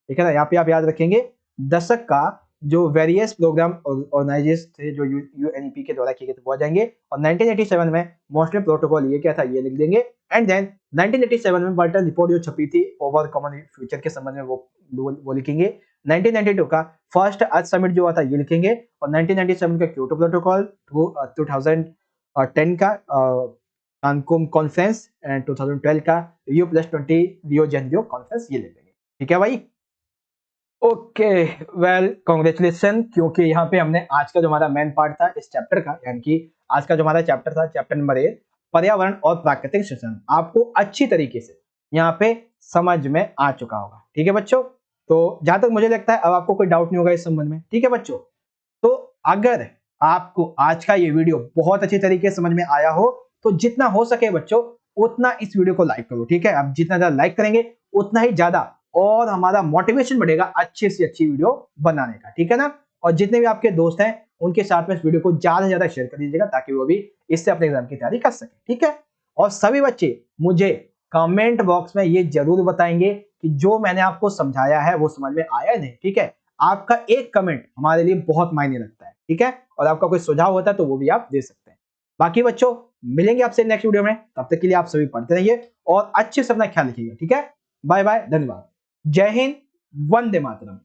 S1: ठीक है ना, यहाँ पे आप याद रखेंगे दशक का जो वेरियस प्रोग्राम ऑर्गेनाइजेशन थे जो यूएनईपी के द्वारा किए गए थे वो आ जाएंगे। और 1987 में मॉन्ट्रियल प्रोटोकॉल ये क्या था ये लिख देंगे। एंड देन 1987 में बर्टन रिपोर्ट जो छपी थी ओवर कॉमन फ्यूचर के संबंध में वो लिखेंगे। 1992 का फर्स्ट अर्थ समिट जो हुआ था ये लिखेंगे और 1997 का क्योटो प्रोटोकॉल, 2010 का कानकुन कॉन्फ्रेंस एंड 2012 का Rio+20 रियो जेनेरियो कॉन्फ्रेंस ये ले लेंगे, ठीक है भाई। ओके वेल कांग्रेचुलेशन, क्योंकि यहाँ पे हमने आज का जो हमारा मेन पार्ट था इस चैप्टर का, यानी कि आज का जो हमारा चैप्टर था चैप्टर नंबर 8 पर्यावरण और प्राकृतिक संसाधन, आपको अच्छी तरीके से यहाँ पे समझ में आ चुका होगा, ठीक है बच्चों। तो जहां तक मुझे लगता है अब आपको कोई डाउट नहीं होगा इस संबंध में, ठीक है बच्चों। तो अगर आपको आज का ये वीडियो बहुत अच्छी तरीके से समझ में आया हो तो जितना हो सके बच्चों उतना इस वीडियो को लाइक करो, ठीक है। आप जितना ज्यादा लाइक करेंगे उतना ही ज्यादा और हमारा मोटिवेशन बढ़ेगा अच्छी से अच्छी वीडियो बनाने का, ठीक है ना। और जितने भी आपके दोस्त हैं उनके साथ में इस वीडियो को ज्यादा से ज्यादा शेयर कर दीजिएगा ताकि वो भी इससे अपने एग्जाम की तैयारी कर सके, ठीक है। और सभी बच्चे मुझे कमेंट बॉक्स में ये जरूर बताएंगे कि जो मैंने आपको समझाया है वो समझ में आया नहीं, ठीक है। आपका एक कमेंट हमारे लिए बहुत मायने रखता है, ठीक है। और आपका कोई सुझाव होता है तो वो भी आप दे सकते हैं। बाकी बच्चों मिलेंगे आपसे नेक्स्ट वीडियो में, तब तक के लिए आप सभी पढ़ते रहिए और अच्छे से अपना ख्याल रखिएगा। ठीक है, बाय बाय, धन्यवाद, जय हिंद, वंदे मातरम।